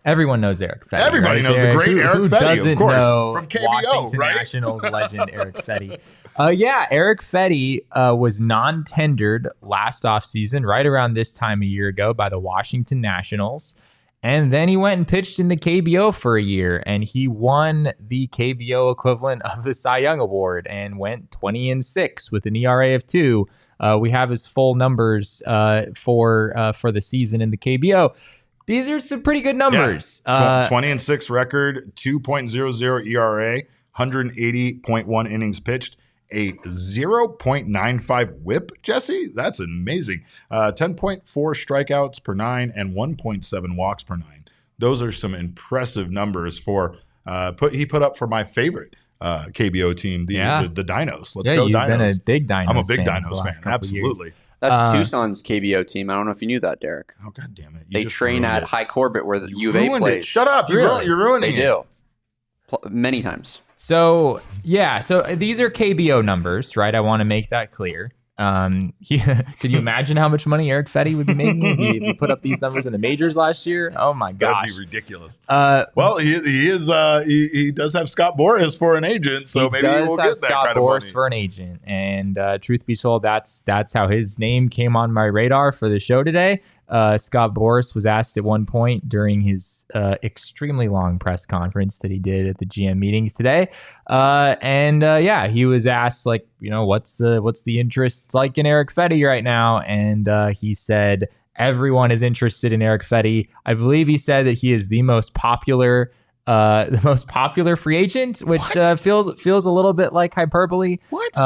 Everyone knows Erick Fedde. Everybody knows the great Erick Fedde, of course, from KBO, Washington right? Nationals legend Erick Fedde. Erick Fedde was non-tendered last offseason, right around this time a year ago, by the Washington Nationals. And then he went and pitched in the KBO for a year, and he won the KBO equivalent of the Cy Young Award and went 20-6 with an ERA of 2. We have his full numbers for the season in the KBO. These are some pretty good numbers. 20-6 record, 2.00 ERA, 180.1 innings pitched, a 0.95 whip, Jesse. That's amazing. 10.4 strikeouts per 9 and 1.7 walks per 9. Those are some impressive numbers for he put up for my favorite KBO team, the Dinos. Let's go you've Dinos. Been a big Dinos I'm a big fan Dinos fan. Absolutely. That's Tucson's KBO team. I don't know if you knew that, Derek. Oh, God damn it. They train at High Corbett where the U of A plays. Shut up. You're ruining it. They do. Many times. So these are KBO numbers, right? I want to make that clear. Could you imagine how much money Eric Fetty would be making if he put up these numbers in the majors last year? Oh my gosh, that'd be ridiculous. Well, he does have Scott Boras for an agent, so maybe we'll get that Scott kind of Boras money for an agent. And truth be told, that's how his name came on my radar for the show today. Scott Boras was asked at one point during his extremely long press conference that he did at the GM meetings today. He was asked, like, what's the interest like in Eric Fetty right now? And he said, everyone is interested in Eric Fetty. I believe he said that he is the most popular free agent, which feels a little bit like hyperbole. What?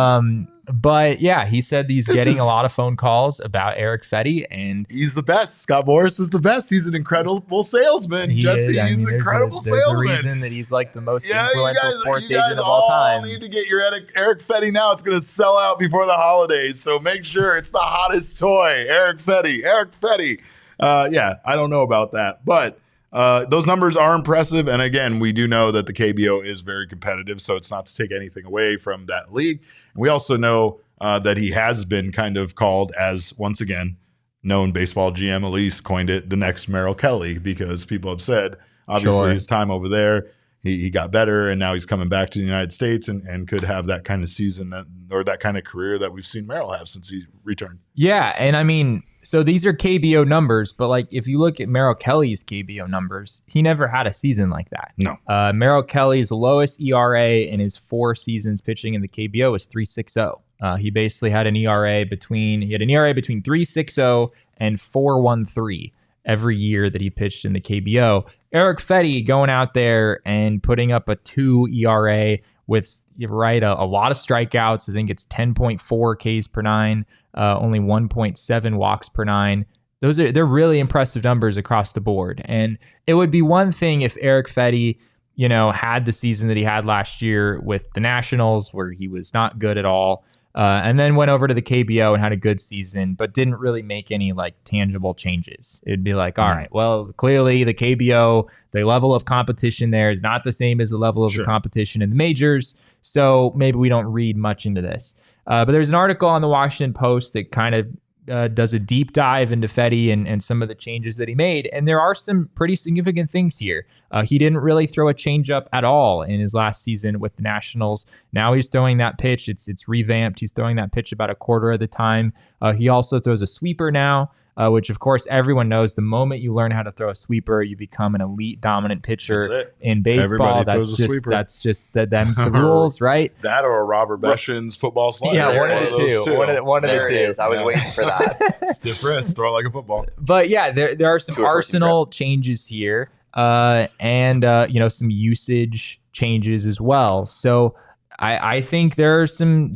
But yeah, he said he's getting a lot of phone calls about Eric Fetty, and he's the best. Scott Boras is the best. He's an incredible salesman. Jesse, he's an incredible salesman. There's a reason that he's like the most influential sports agent of all time. You guys all need to get your Eric Fetty now. It's going to sell out before the holidays, so make sure it's the hottest toy. Eric Fetty. I don't know about that, but those numbers are impressive. And again, we do know that the KBO is very competitive, so it's not to take anything away from that league. And we also know that he has been kind of called as, once again, known baseball GM Elise coined it, the next Merrill Kelly, because people have said, obviously, his time over there, he got better, and now he's coming back to the United States and could have that kind of season or that kind of career that we've seen Merrill have since he returned. Yeah, and I mean, so these are KBO numbers, but like if you look at Merrill Kelly's KBO numbers, he never had a season like that. No. Merrill Kelly's lowest ERA in his 4 seasons pitching in the KBO was 3.60. He basically had an ERA between 3.60 and 4.13 every year that he pitched in the KBO. Eric Fetty going out there and putting up a 2 ERA with a lot of strikeouts. I think it's 10.4 Ks per 9. Only 1.7 walks per 9. They're really impressive numbers across the board. And it would be one thing if Eric Fetty, had the season that he had last year with the Nationals, where he was not good at all, and then went over to the KBO and had a good season, but didn't really make any like tangible changes. It'd be like, all right, well, clearly the KBO, the level of competition there is not the same as the level of the competition in the majors. So maybe we don't read much into this. But there's an article on the Washington Post that kind of does a deep dive into Fetty and some of the changes that he made. And there are some pretty significant things here. He didn't really throw a changeup at all in his last season with the Nationals. Now he's throwing that pitch. It's revamped. He's throwing that pitch about a quarter of the time. He also throws a sweeper now, which of course everyone knows the moment you learn how to throw a sweeper, you become an elite dominant pitcher in baseball. Them's the rules, right? That or a Robert Beshin's football slider. Yeah, one of the two. One of the two. It is. I was waiting for that. Stiff wrist, throw it like a football. But yeah, there are some arsenal changes here, and some usage changes as well. So I think there are some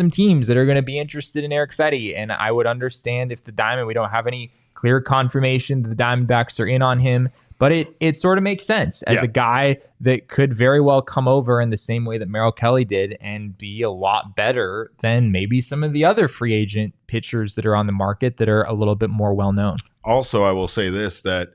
teams that are going to be interested in Eric Fetty, and I would understand if we don't have any clear confirmation that the Diamondbacks are in on him, but it sort of makes sense as a guy that could very well come over in the same way that Merrill Kelly did and be a lot better than maybe some of the other free agent pitchers that are on the market that are a little bit more well known. Also, I will say this, that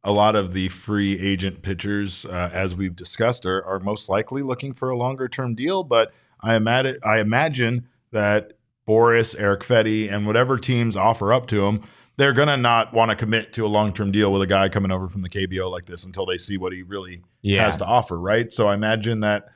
a lot of the free agent pitchers, as we've discussed, are most likely looking for a longer-term deal. But I imagine that Boras, Eric Fetty, and whatever teams offer up to him, they're going to not want to commit to a long-term deal with a guy coming over from the KBO like this until they see what he really has to offer, right? So I imagine that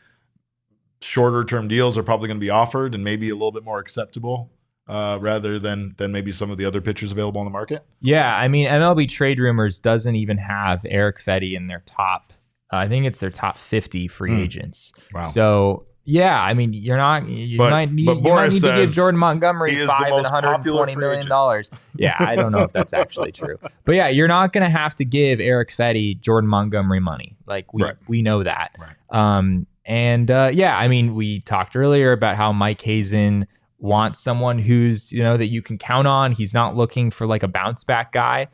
shorter-term deals are probably going to be offered and maybe a little bit more acceptable rather than maybe some of the other pitchers available on the market. Yeah, I mean, MLB Trade Rumors doesn't even have Eric Fetty in their top. I think it's their top 50 free agents. Wow. So yeah, I mean, you might need to give Jordan Montgomery $5 and $120 million. Yeah, I don't know if that's actually true, but yeah, you're not going to have to give Eric Fetty Jordan Montgomery money. Like we know that. Right. And yeah, I mean, we talked earlier about how Mike Hazen wants someone who's, that you can count on. He's not looking for like a bounce back guy.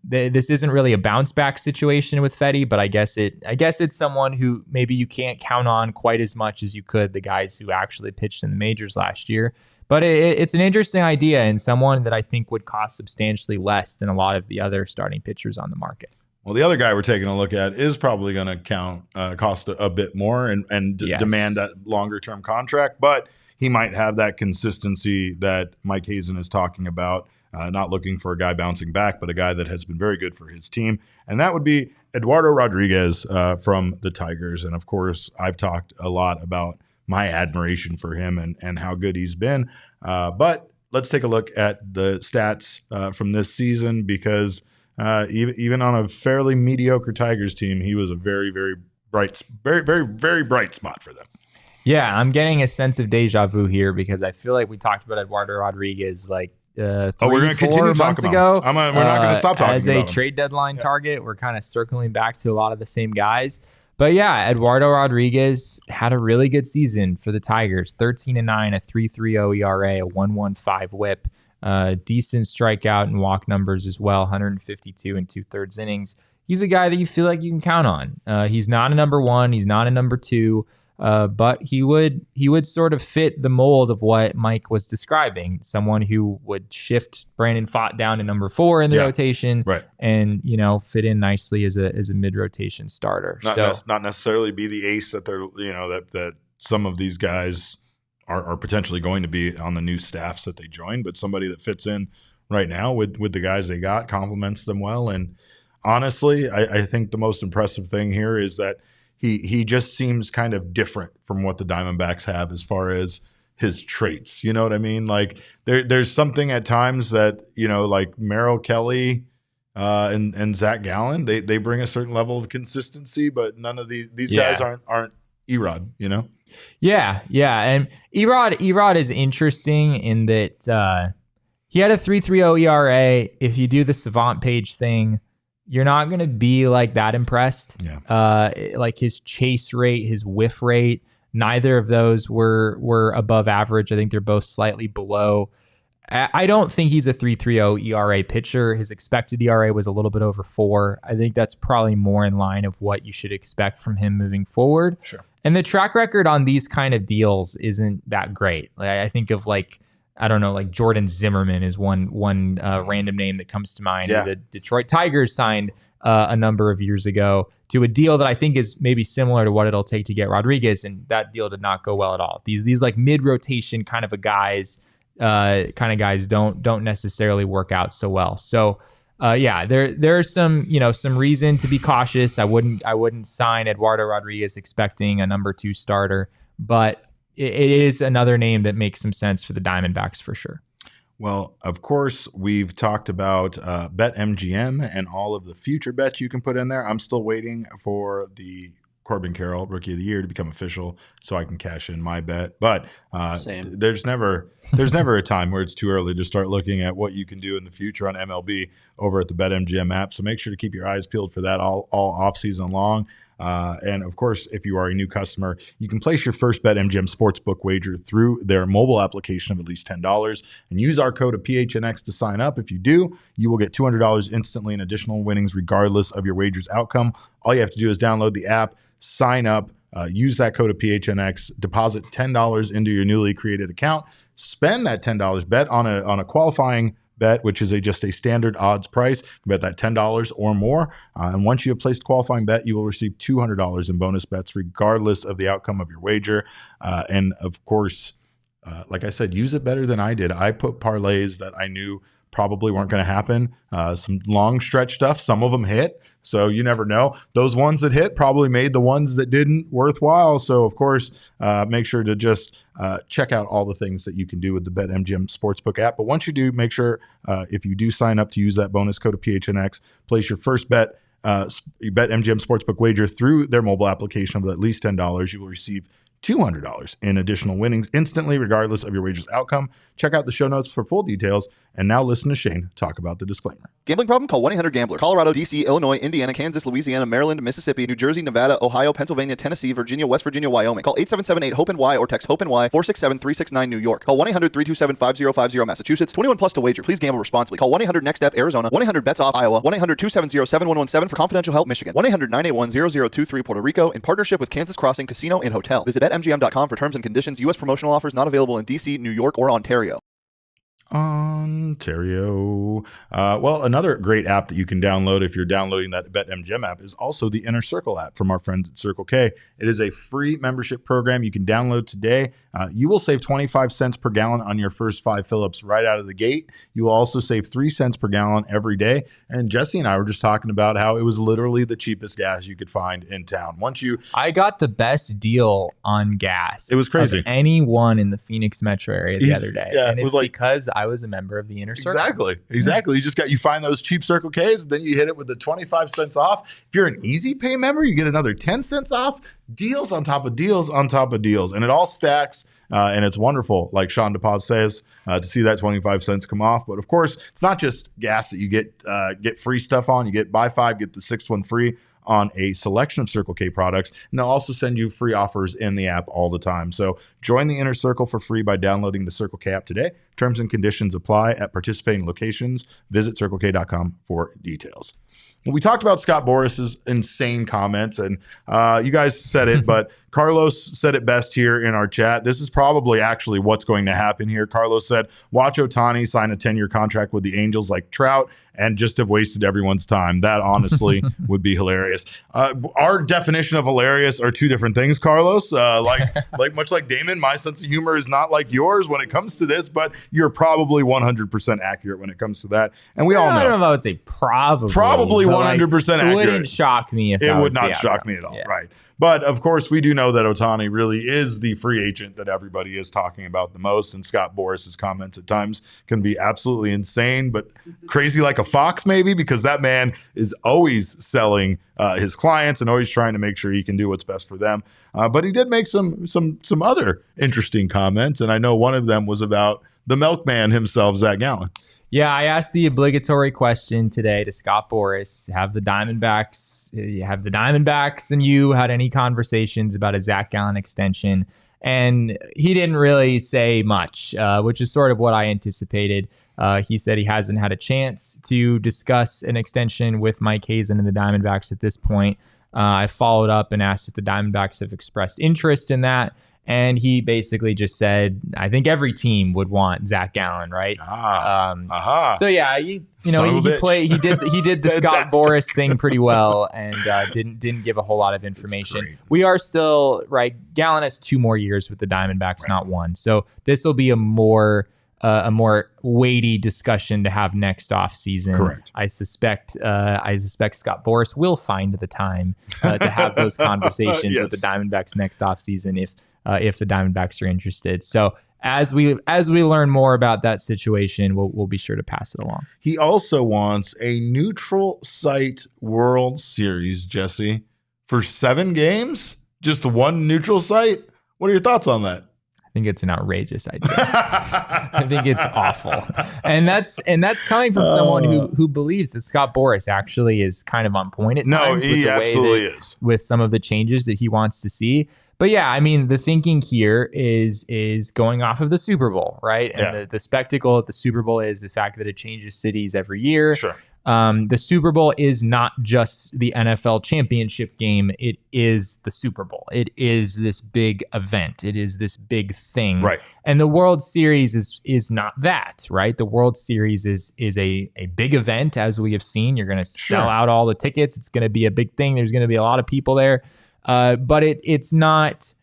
This isn't really a bounce back situation with Fedde, but I guess it's someone who maybe you can't count on quite as much as you could the guys who actually pitched in the majors last year. But it's an interesting idea, and someone that I think would cost substantially less than a lot of the other starting pitchers on the market. Well, the other guy we're taking a look at is probably going to cost a bit more and demand that longer-term contract, but he might have that consistency that Mike Hazen is talking about, not looking for a guy bouncing back, but a guy that has been very good for his team, and that would be Eduardo Rodriguez from the Tigers. And, of course, I've talked a lot about my admiration for him and how good he's been, but let's take a look at the stats from this season because – even on a fairly mediocre Tigers team, he was a very, very bright, very, very, very bright spot for them. Yeah, I'm getting a sense of deja vu here because I feel like we talked about Eduardo Rodriguez like 3-4 months ago. We're not going to stop talking as a trade deadline target. We're kind of circling back to a lot of the same guys. But yeah, Eduardo Rodriguez had a really good season for the Tigers. 13-9, a 3.30 ERA, a 1.15 WHIP. Decent strikeout and walk numbers as well, 152 and 2/3 innings. He's a guy that you feel like you can count on. He's not a number one, he's not a number two, but he would sort of fit the mold of what Mike was describing. Someone who would shift Brandon Pfaadt down to number 4 in the rotation, right, and fit in nicely as a mid-rotation starter. Not necessarily be the ace that they're that some of these guys are potentially going to be on the new staffs that they join, but somebody that fits in right now with the guys they got, complements them well. And honestly, I think the most impressive thing here is that he just seems kind of different from what the Diamondbacks have as far as his traits. You know what I mean? Like there's something at times that, like Merrill Kelly and Zach Gallen, they bring a certain level of consistency, but none of these guys aren't Erod, Yeah, and Erod is interesting in that he had a 3.30 ERA. If you do the Savant page thing, you're not going to be like that impressed. Yeah. Like his chase rate, his whiff rate, neither of those were above average. I think they're both slightly below. I don't think he's a 3.30 ERA pitcher. His expected ERA was a little bit over 4. I think that's probably more in line of what you should expect from him moving forward. Sure. And the track record on these kind of deals isn't that great. Like, I think of like Jordan Zimmerman is one random name that comes to mind. Yeah. The Detroit Tigers signed a number of years ago to a deal that I think is maybe similar to what it'll take to get Rodriguez, and that deal did not go well at all. These like mid-rotation kind of guys don't necessarily work out so well. So there's some reason to be cautious. I wouldn't sign Eduardo Rodriguez expecting a number 2 starter, but it is another name that makes some sense for the Diamondbacks for sure. Well, of course, we've talked about BetMGM and all of the future bets you can put in there. I'm still waiting for the Corbin Carroll Rookie of the Year to become official so I can cash in my bet. But there's never a time where it's too early to start looking at what you can do in the future on MLB over at the BetMGM app. So make sure to keep your eyes peeled for that all off season long. And of course, if you are a new customer, you can place your first BetMGM sportsbook wager through their mobile application of at least $10 and use our code of PHNX to sign up. If you do, you will get $200 instantly in additional winnings regardless of your wager's outcome. All you have to do is download the app, sign up, use that code of PHNX, deposit $10 into your newly created account, spend that $10 bet on a qualifying bet, which is just a standard odds price. You bet that $10 or more. And once you have placed qualifying bet, you will receive $200 in bonus bets, regardless of the outcome of your wager. And of course, like I said, use it better than I did. I put parlays that I knew probably weren't going to happen. Some long stretch stuff. Some of them hit. So you never know. Those ones that hit probably made the ones that didn't worthwhile. So of course, make sure to just check out all the things that you can do with the BetMGM Sportsbook app. But once you do, make sure if you do sign up to use that bonus code of PHNX, place your first bet, BetMGM Sportsbook wager through their mobile application of at least $10. You will receive $200 in additional winnings instantly, regardless of your wager's outcome. Check out the show notes for full details. And now listen to Shane talk about the disclaimer. Gambling problem? Call 1-800-GAMBLER. Colorado, D.C., Illinois, Indiana, Kansas, Louisiana, Maryland, Mississippi, New Jersey, Nevada, Ohio, Pennsylvania, Tennessee, Virginia, West Virginia, Wyoming. Call 877-8-HOPE-NY or text HOPE-NY 467-369 New York. Call 1-800-327-5050 Massachusetts. 21 plus to wager. Please gamble responsibly. Call 1-800-NEXT-STEP Arizona. 1-800-BETS-OFF Iowa. 1-800-270-7117 for confidential help Michigan. 1-800-981-0023 Puerto Rico in partnership with Kansas Crossing Casino and Hotel. Visit BetMGM.com for terms and conditions. U.S. promotional offers not available in D.C., New York, or Ontario. Well, another great app that you can download if you're downloading that BetMGM app is also the Inner Circle app from our friends at Circle K. It is a free membership program you can download today. You will save 25 cents per gallon on your first 5 fill-ups right out of the gate. You will also save 3 cents per gallon every day. And Jesse and I were just talking about how it was literally the cheapest gas you could find in town. I got the best deal on gas. It was crazy. Of anyone in the Phoenix metro area the other day. Yeah, and it was because I was a member of the Inner Circle. Exactly. You find those cheap Circle Ks, and then you hit it with the 25 cents off. If you're an Easy Pay member, you get another 10 cents off. Deals on top of deals on top of deals. And it all stacks, and it's wonderful, like Sean DePaz says, to see that 25 cents come off. But of course, it's not just gas that you get free stuff on. You get buy 5, get the 6th one free on a selection of Circle K products. And they'll also send you free offers in the app all the time. So join the Inner Circle for free by downloading the Circle K app today. Terms and conditions apply at participating locations. Visit CircleK.com for details. We talked about Scott Boras' insane comments, and you guys said it, but Carlos said it best here in our chat. This is probably actually what's going to happen here. Carlos said, watch Ohtani sign a 10-year contract with the Angels like Trout and just have wasted everyone's time. That honestly would be hilarious. Our definition of hilarious are two different things, Carlos. Much like Damon, my sense of humor is not like yours when it comes to this, but you're probably 100% accurate when it comes to that. And we all know. I don't know if I would say probably. Probably 100% accurate. It wouldn't shock me if it would not shock me at all, right? But of course, we do know that Ohtani really is the free agent that everybody is talking about the most. And Scott Boras' comments at times can be absolutely insane, but crazy like a fox, maybe, because that man is always selling his clients and always trying to make sure he can do what's best for them. But he did make some other interesting comments, and I know one of them was about the milkman himself, Zach Gallen. Yeah, I asked the obligatory question today to Scott Boras. Have the Diamondbacks and you had any conversations about a Zach Gallen extension? And he didn't really say much, which is sort of what I anticipated. He said he hasn't had a chance to discuss an extension with Mike Hazen and the Diamondbacks at this point. I followed up and asked if the Diamondbacks have expressed interest in that. And he basically just said, I think every team would want Zach Gallen, right? So yeah, he did the Scott Boras thing pretty well, and didn't give a whole lot of information. We are still right. Gallen has 2 more years with the Diamondbacks, right, not 1. So this will be a more weighty discussion to have next off season. Correct. I suspect Scott Boras will find the time to have those conversations with the Diamondbacks next off season if the Diamondbacks are interested. So as we learn more about that situation, we'll be sure to pass it along. He also wants a neutral site World Series, Jesse, for 7 games, just 1 neutral site. What are your thoughts on that? I think it's an outrageous idea. I think it's awful, and that's coming from someone who believes that Scott Boras actually is kind of on point at times. No, he absolutely is with some of the changes that he wants to see. But yeah, I mean, the thinking here is going off of the Super Bowl, right? And the spectacle at the Super Bowl is the fact that it changes cities every year. Sure. The Super Bowl is not just the NFL championship game. It is the Super Bowl. It is this big event. It is this big thing. Right. And the World Series is not that, right? The World Series is a big event, as we have seen. You're going to sell out all the tickets. It's going to be a big thing. There's going to be a lot of people there. But it is not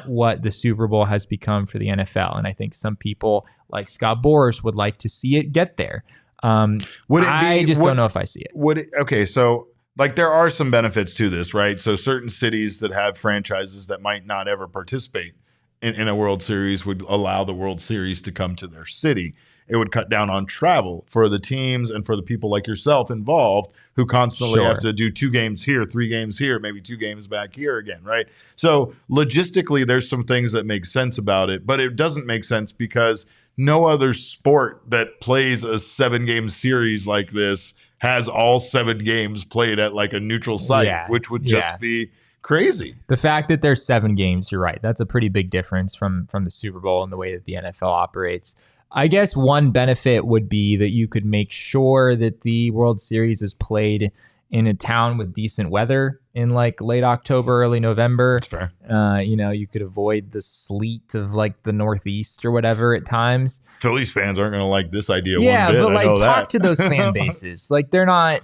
what the Super Bowl has become for the NFL. And I think some people like Scott Boras would like to see it get there. I don't know if I see it. Okay, so like there are some benefits to this, right? So certain cities that have franchises that might not ever participate in a World Series would allow the World Series to come to their city. It would cut down on travel for the teams and for the people like yourself involved who constantly have to do 2 games here, 3 games here, maybe 2 games back here again, right? So logistically, there's some things that make sense about it, but it doesn't make sense because no other sport that plays a 7-game series like this has all 7 games played at like a neutral site, which would just be crazy. The fact that there's 7 games, you're right. That's a pretty big difference from the Super Bowl and the way that the NFL operates. I guess one benefit would be that you could make sure that the World Series is played in a town with decent weather in like late October, early November. That's fair. You could avoid the sleet of like the Northeast or whatever at times. Phillies fans aren't going to like this idea. Yeah, one bit. but like talk that. to those fan bases. Like they're not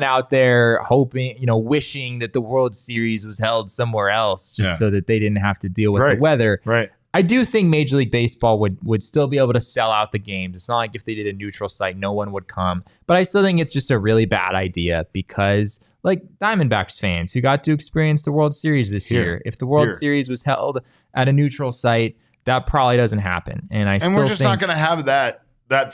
out there hoping, wishing that the World Series was held somewhere else just so that they didn't have to deal with the weather. Right. I do think Major League Baseball would still be able to sell out the games. It's not like if they did a neutral site, no one would come. But I still think it's just a really bad idea because, like, Diamondbacks fans who got to experience the World Series this year, if the World Series was held at a neutral site, that probably doesn't happen. And we're just not going to have that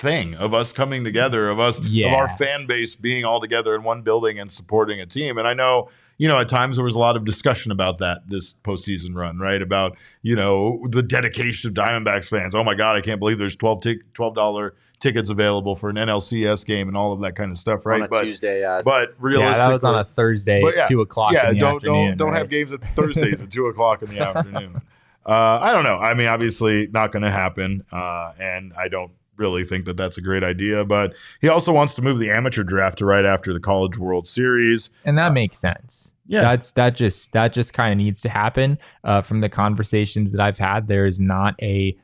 thing of us coming together, of our fan base being all together in one building and supporting a team. And I know, at times there was a lot of discussion about that this postseason run, right? About, the dedication of Diamondbacks fans. Oh my God, I can't believe there's $12 tickets available for an NLCS game and all of that kind of stuff, right? On a Tuesday, but realistically, that was on a Thursday at 2 o'clock in the afternoon. Don't have games at Thursdays at 2 o'clock in the afternoon. I don't know. I mean, obviously not going to happen. And I don't really think that that's a great idea, but he also wants to move the amateur draft to right after the College World Series, and that makes sense. Yeah, that just kind of needs to happen. From the conversations that I've had, there is not a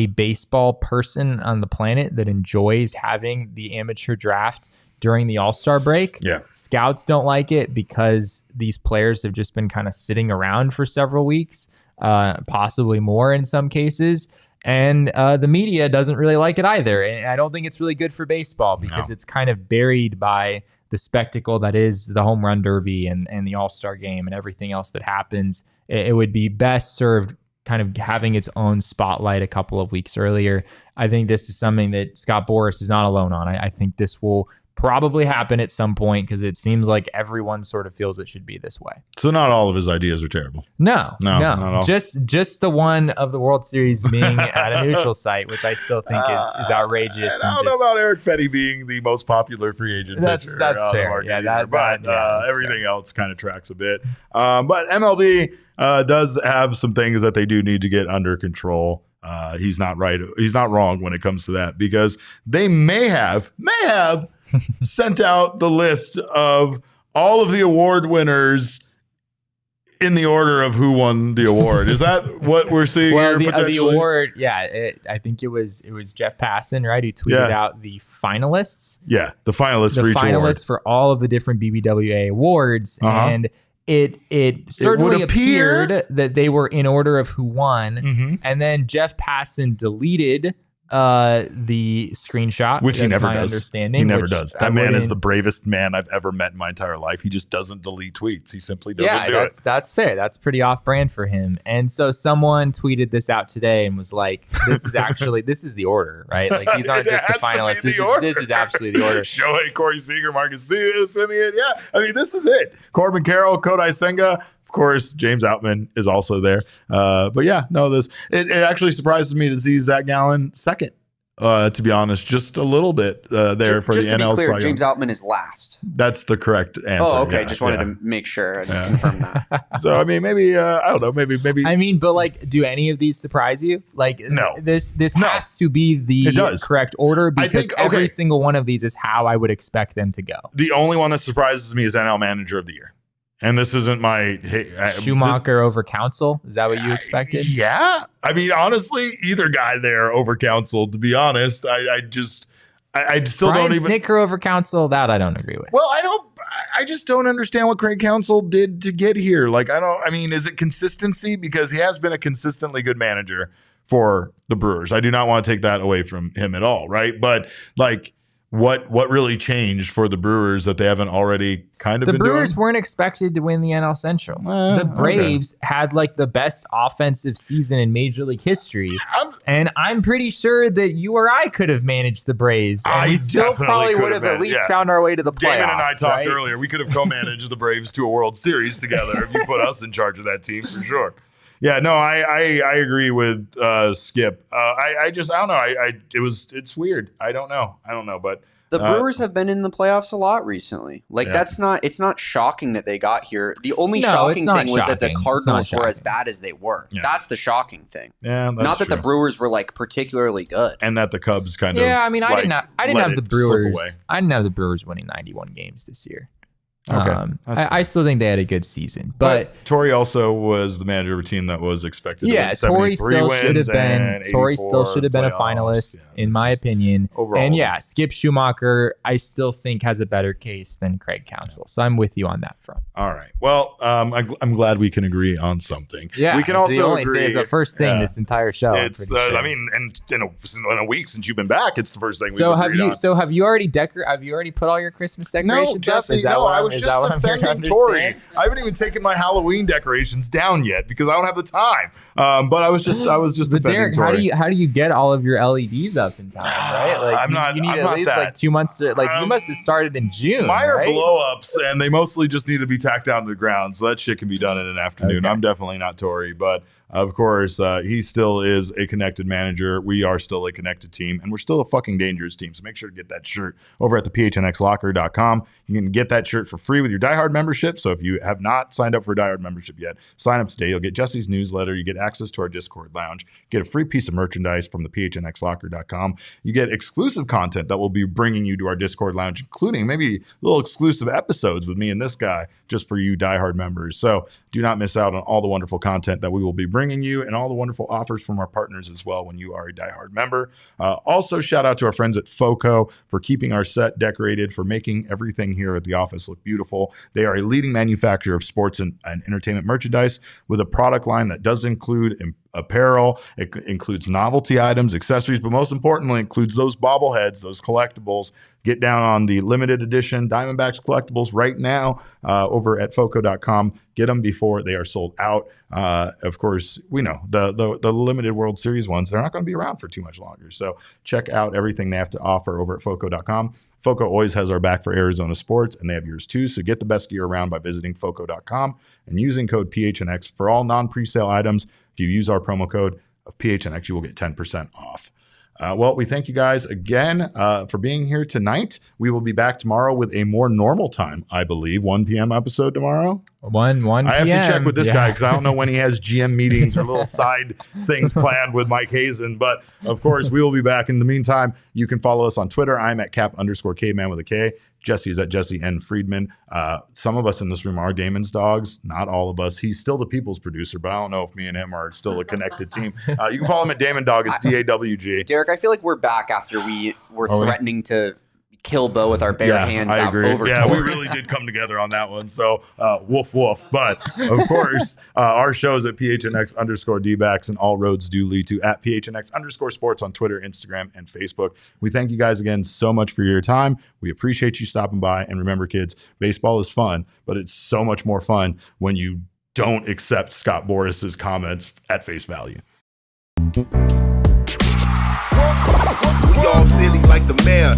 baseball person on the planet that enjoys having the amateur draft during the All-Star break. Yeah, scouts don't like it because these players have just been kind of sitting around for several weeks, possibly more in some cases. And the media doesn't really like it either. And I don't think it's really good for baseball because it's kind of buried by the spectacle that is the home run derby and the All-Star game and everything else that happens. It would be best served kind of having its own spotlight a couple of weeks earlier. I think this is something that Scott Boras is not alone on. I think this will probably happen at some point because it seems like everyone sort of feels it should be this way. So not all of his ideas are terrible. No. Just the one of the World Series being at a neutral site, which I still think is outrageous. I don't know about Eric Fetty being the most popular free agent pitcher. That's fair. Everything else kind of tracks a bit. But MLB does have some things that they do need to get under control. He's not right. He's not wrong when it comes to that because they may have sent out the list of all of the award winners in the order of who won the award. Is that what we're seeing here? The award, I think it was Jeff Passan, right, who tweeted out the finalists. Yeah, the finalists for each award. The finalists for all of the different BBWA awards, and it certainly appeared that they were in order of who won, and then Jeff Passan deleted the screenshot, which he never does. Understanding, he never does. That man is the bravest man I've ever met in my entire life. He just doesn't delete tweets. He simply doesn't do it. That's fair. That's pretty off brand for him. And so someone tweeted this out today and was like, "This is the order, right? Like these aren't just the finalists. This is absolutely the order." Shohei, Corey Seager, Marcus Semien. Yeah, I mean this is it. Corbin Carroll, Kodai Senga. Of course, James Outman is also there. But yeah, no, it actually surprises me to see Zach Gallen second, to be honest, just a little bit there for the NL. Clear, James Outman is last. That's the correct answer. Oh, okay. Just wanted to make sure and confirm that. So, I mean, maybe, I don't know, maybe. I mean, but like, do any of these surprise you? Like, no. This has to be the correct order because every single one of these is how I would expect them to go. The only one that surprises me is NL Manager of the Year. And this isn't my Schumacher over Counsell. Is that what you expected? Yeah. I mean, honestly, either guy there over Counsell, to be honest. I still Brian don't even Snitker over Counsell, that I don't agree with. Well, I just don't understand what Craig Counsell did to get here. Like, is it consistency? Because he has been a consistently good manager for the Brewers. I do not want to take that away from him at all, right? But like, what really changed for the Brewers that they haven't already kind of been doing? The Brewers weren't expected to win the NL Central. The Braves had like the best offensive season in Major League history. And I'm pretty sure that you or I could have managed the Braves. And we still probably would have at least found our way to the playoffs. Damon and I talked earlier. We could have co-managed the Braves to a World Series together if you put us in charge of that team for sure. Yeah, no, I agree with Skip. I don't know. It's weird. I don't know, but the Brewers have been in the playoffs a lot recently. Like it's not shocking that they got here. The only shocking thing was that the Cardinals were as bad as they were. Yeah. That's the shocking thing. Yeah, that's not that true. The Brewers were like particularly good, and that the Cubs kind of. Yeah, I mean, I didn't have the Brewers. I didn't have the Brewers winning 91 games this year. Okay, I still think they had a good season, but Torey also was the manager of a team that was expected to win 73 wins. Torey still should have been a finalist, in my opinion. Overall. And Skip Schumacher, I still think has a better case than Craig Counsell. So I'm with you on that front. All right. Well, I'm glad we can agree on something. Yeah, we can also agree. It's the first thing this entire show. It's sure. I mean, and in a week since you've been back, it's the first thing. Have you already put all your Christmas decorations up? No, Jesse. I was just defending Torey. I haven't even taken my Halloween decorations down yet because I don't have the time. But I was just defending Derek, Torey. how do you get all of your LEDs up in time? Right? Like you need at least like 2 months to you must have started in June. Mine are blow-ups, and they mostly just need to be tacked down to the ground, so that shit can be done in an afternoon. Okay. I'm definitely not Torey, but of course, he still is a connected manager. We are still a connected team, and we're still a fucking dangerous team. So make sure to get that shirt over at the PHNXlocker.com. You can get that shirt for free with your Die Hard membership. So if you have not signed up for a Die Hard membership yet, sign up today. You'll get Jesse's newsletter. You get access to our Discord lounge. Get a free piece of merchandise from the PHNXlocker.com. You get exclusive content that will be bringing you to our Discord lounge, including maybe little exclusive episodes with me and this guy just for you Die Hard members. So do not miss out on all the wonderful content that we will be bringing you and all the wonderful offers from our partners as well when you are a Die Hard member. Also, shout out to our friends at FOCO for keeping our set decorated, for making everything here at the office look beautiful. They are a leading manufacturer of sports and entertainment merchandise with a product line that does include apparel. It includes novelty items, accessories, but most importantly, includes those bobbleheads, those collectibles. Get down on the limited edition Diamondbacks collectibles right now over at FOCO.com. Get them before they are sold out. Of course, we know the limited World Series ones, they're not going to be around for too much longer. So check out everything they have to offer over at FOCO.com. FOCO always has our back for Arizona sports, and they have yours too. So get the best gear around by visiting FOCO.com and using code PHNX for all non-presale items. If you use our promo code of PHNX, you will get 10% off. Well, we thank you guys again for being here tonight. We will be back tomorrow with a more normal time, I believe. 1 p.m. episode tomorrow. 1 p.m. I have to check with this guy because I don't know when he has GM meetings or little side things planned with Mike Hazen. But, of course, we will be back. In the meantime, you can follow us on Twitter. I'm at cap_caveman with a K. Jesse is at Jesse N. Friedman. Some of us in this room are Damon's dogs. Not all of us. He's still the people's producer, but I don't know if me and him are still a connected team. You can follow him at Damon Dog. It's DAWG. Derek, I feel like we're back after we were threatening to kill Bo with our bare hands. I agree. Yeah, we really did come together on that one. So woof woof. But of course, our show is at PHNX_DBacks, and all roads do lead to at PHNX_sports on Twitter, Instagram, and Facebook. We thank you guys again so much for your time. We appreciate you stopping by. And remember, kids, baseball is fun, but it's so much more fun when you don't accept Scott Boras' comments at face value. We all silly like the mayor.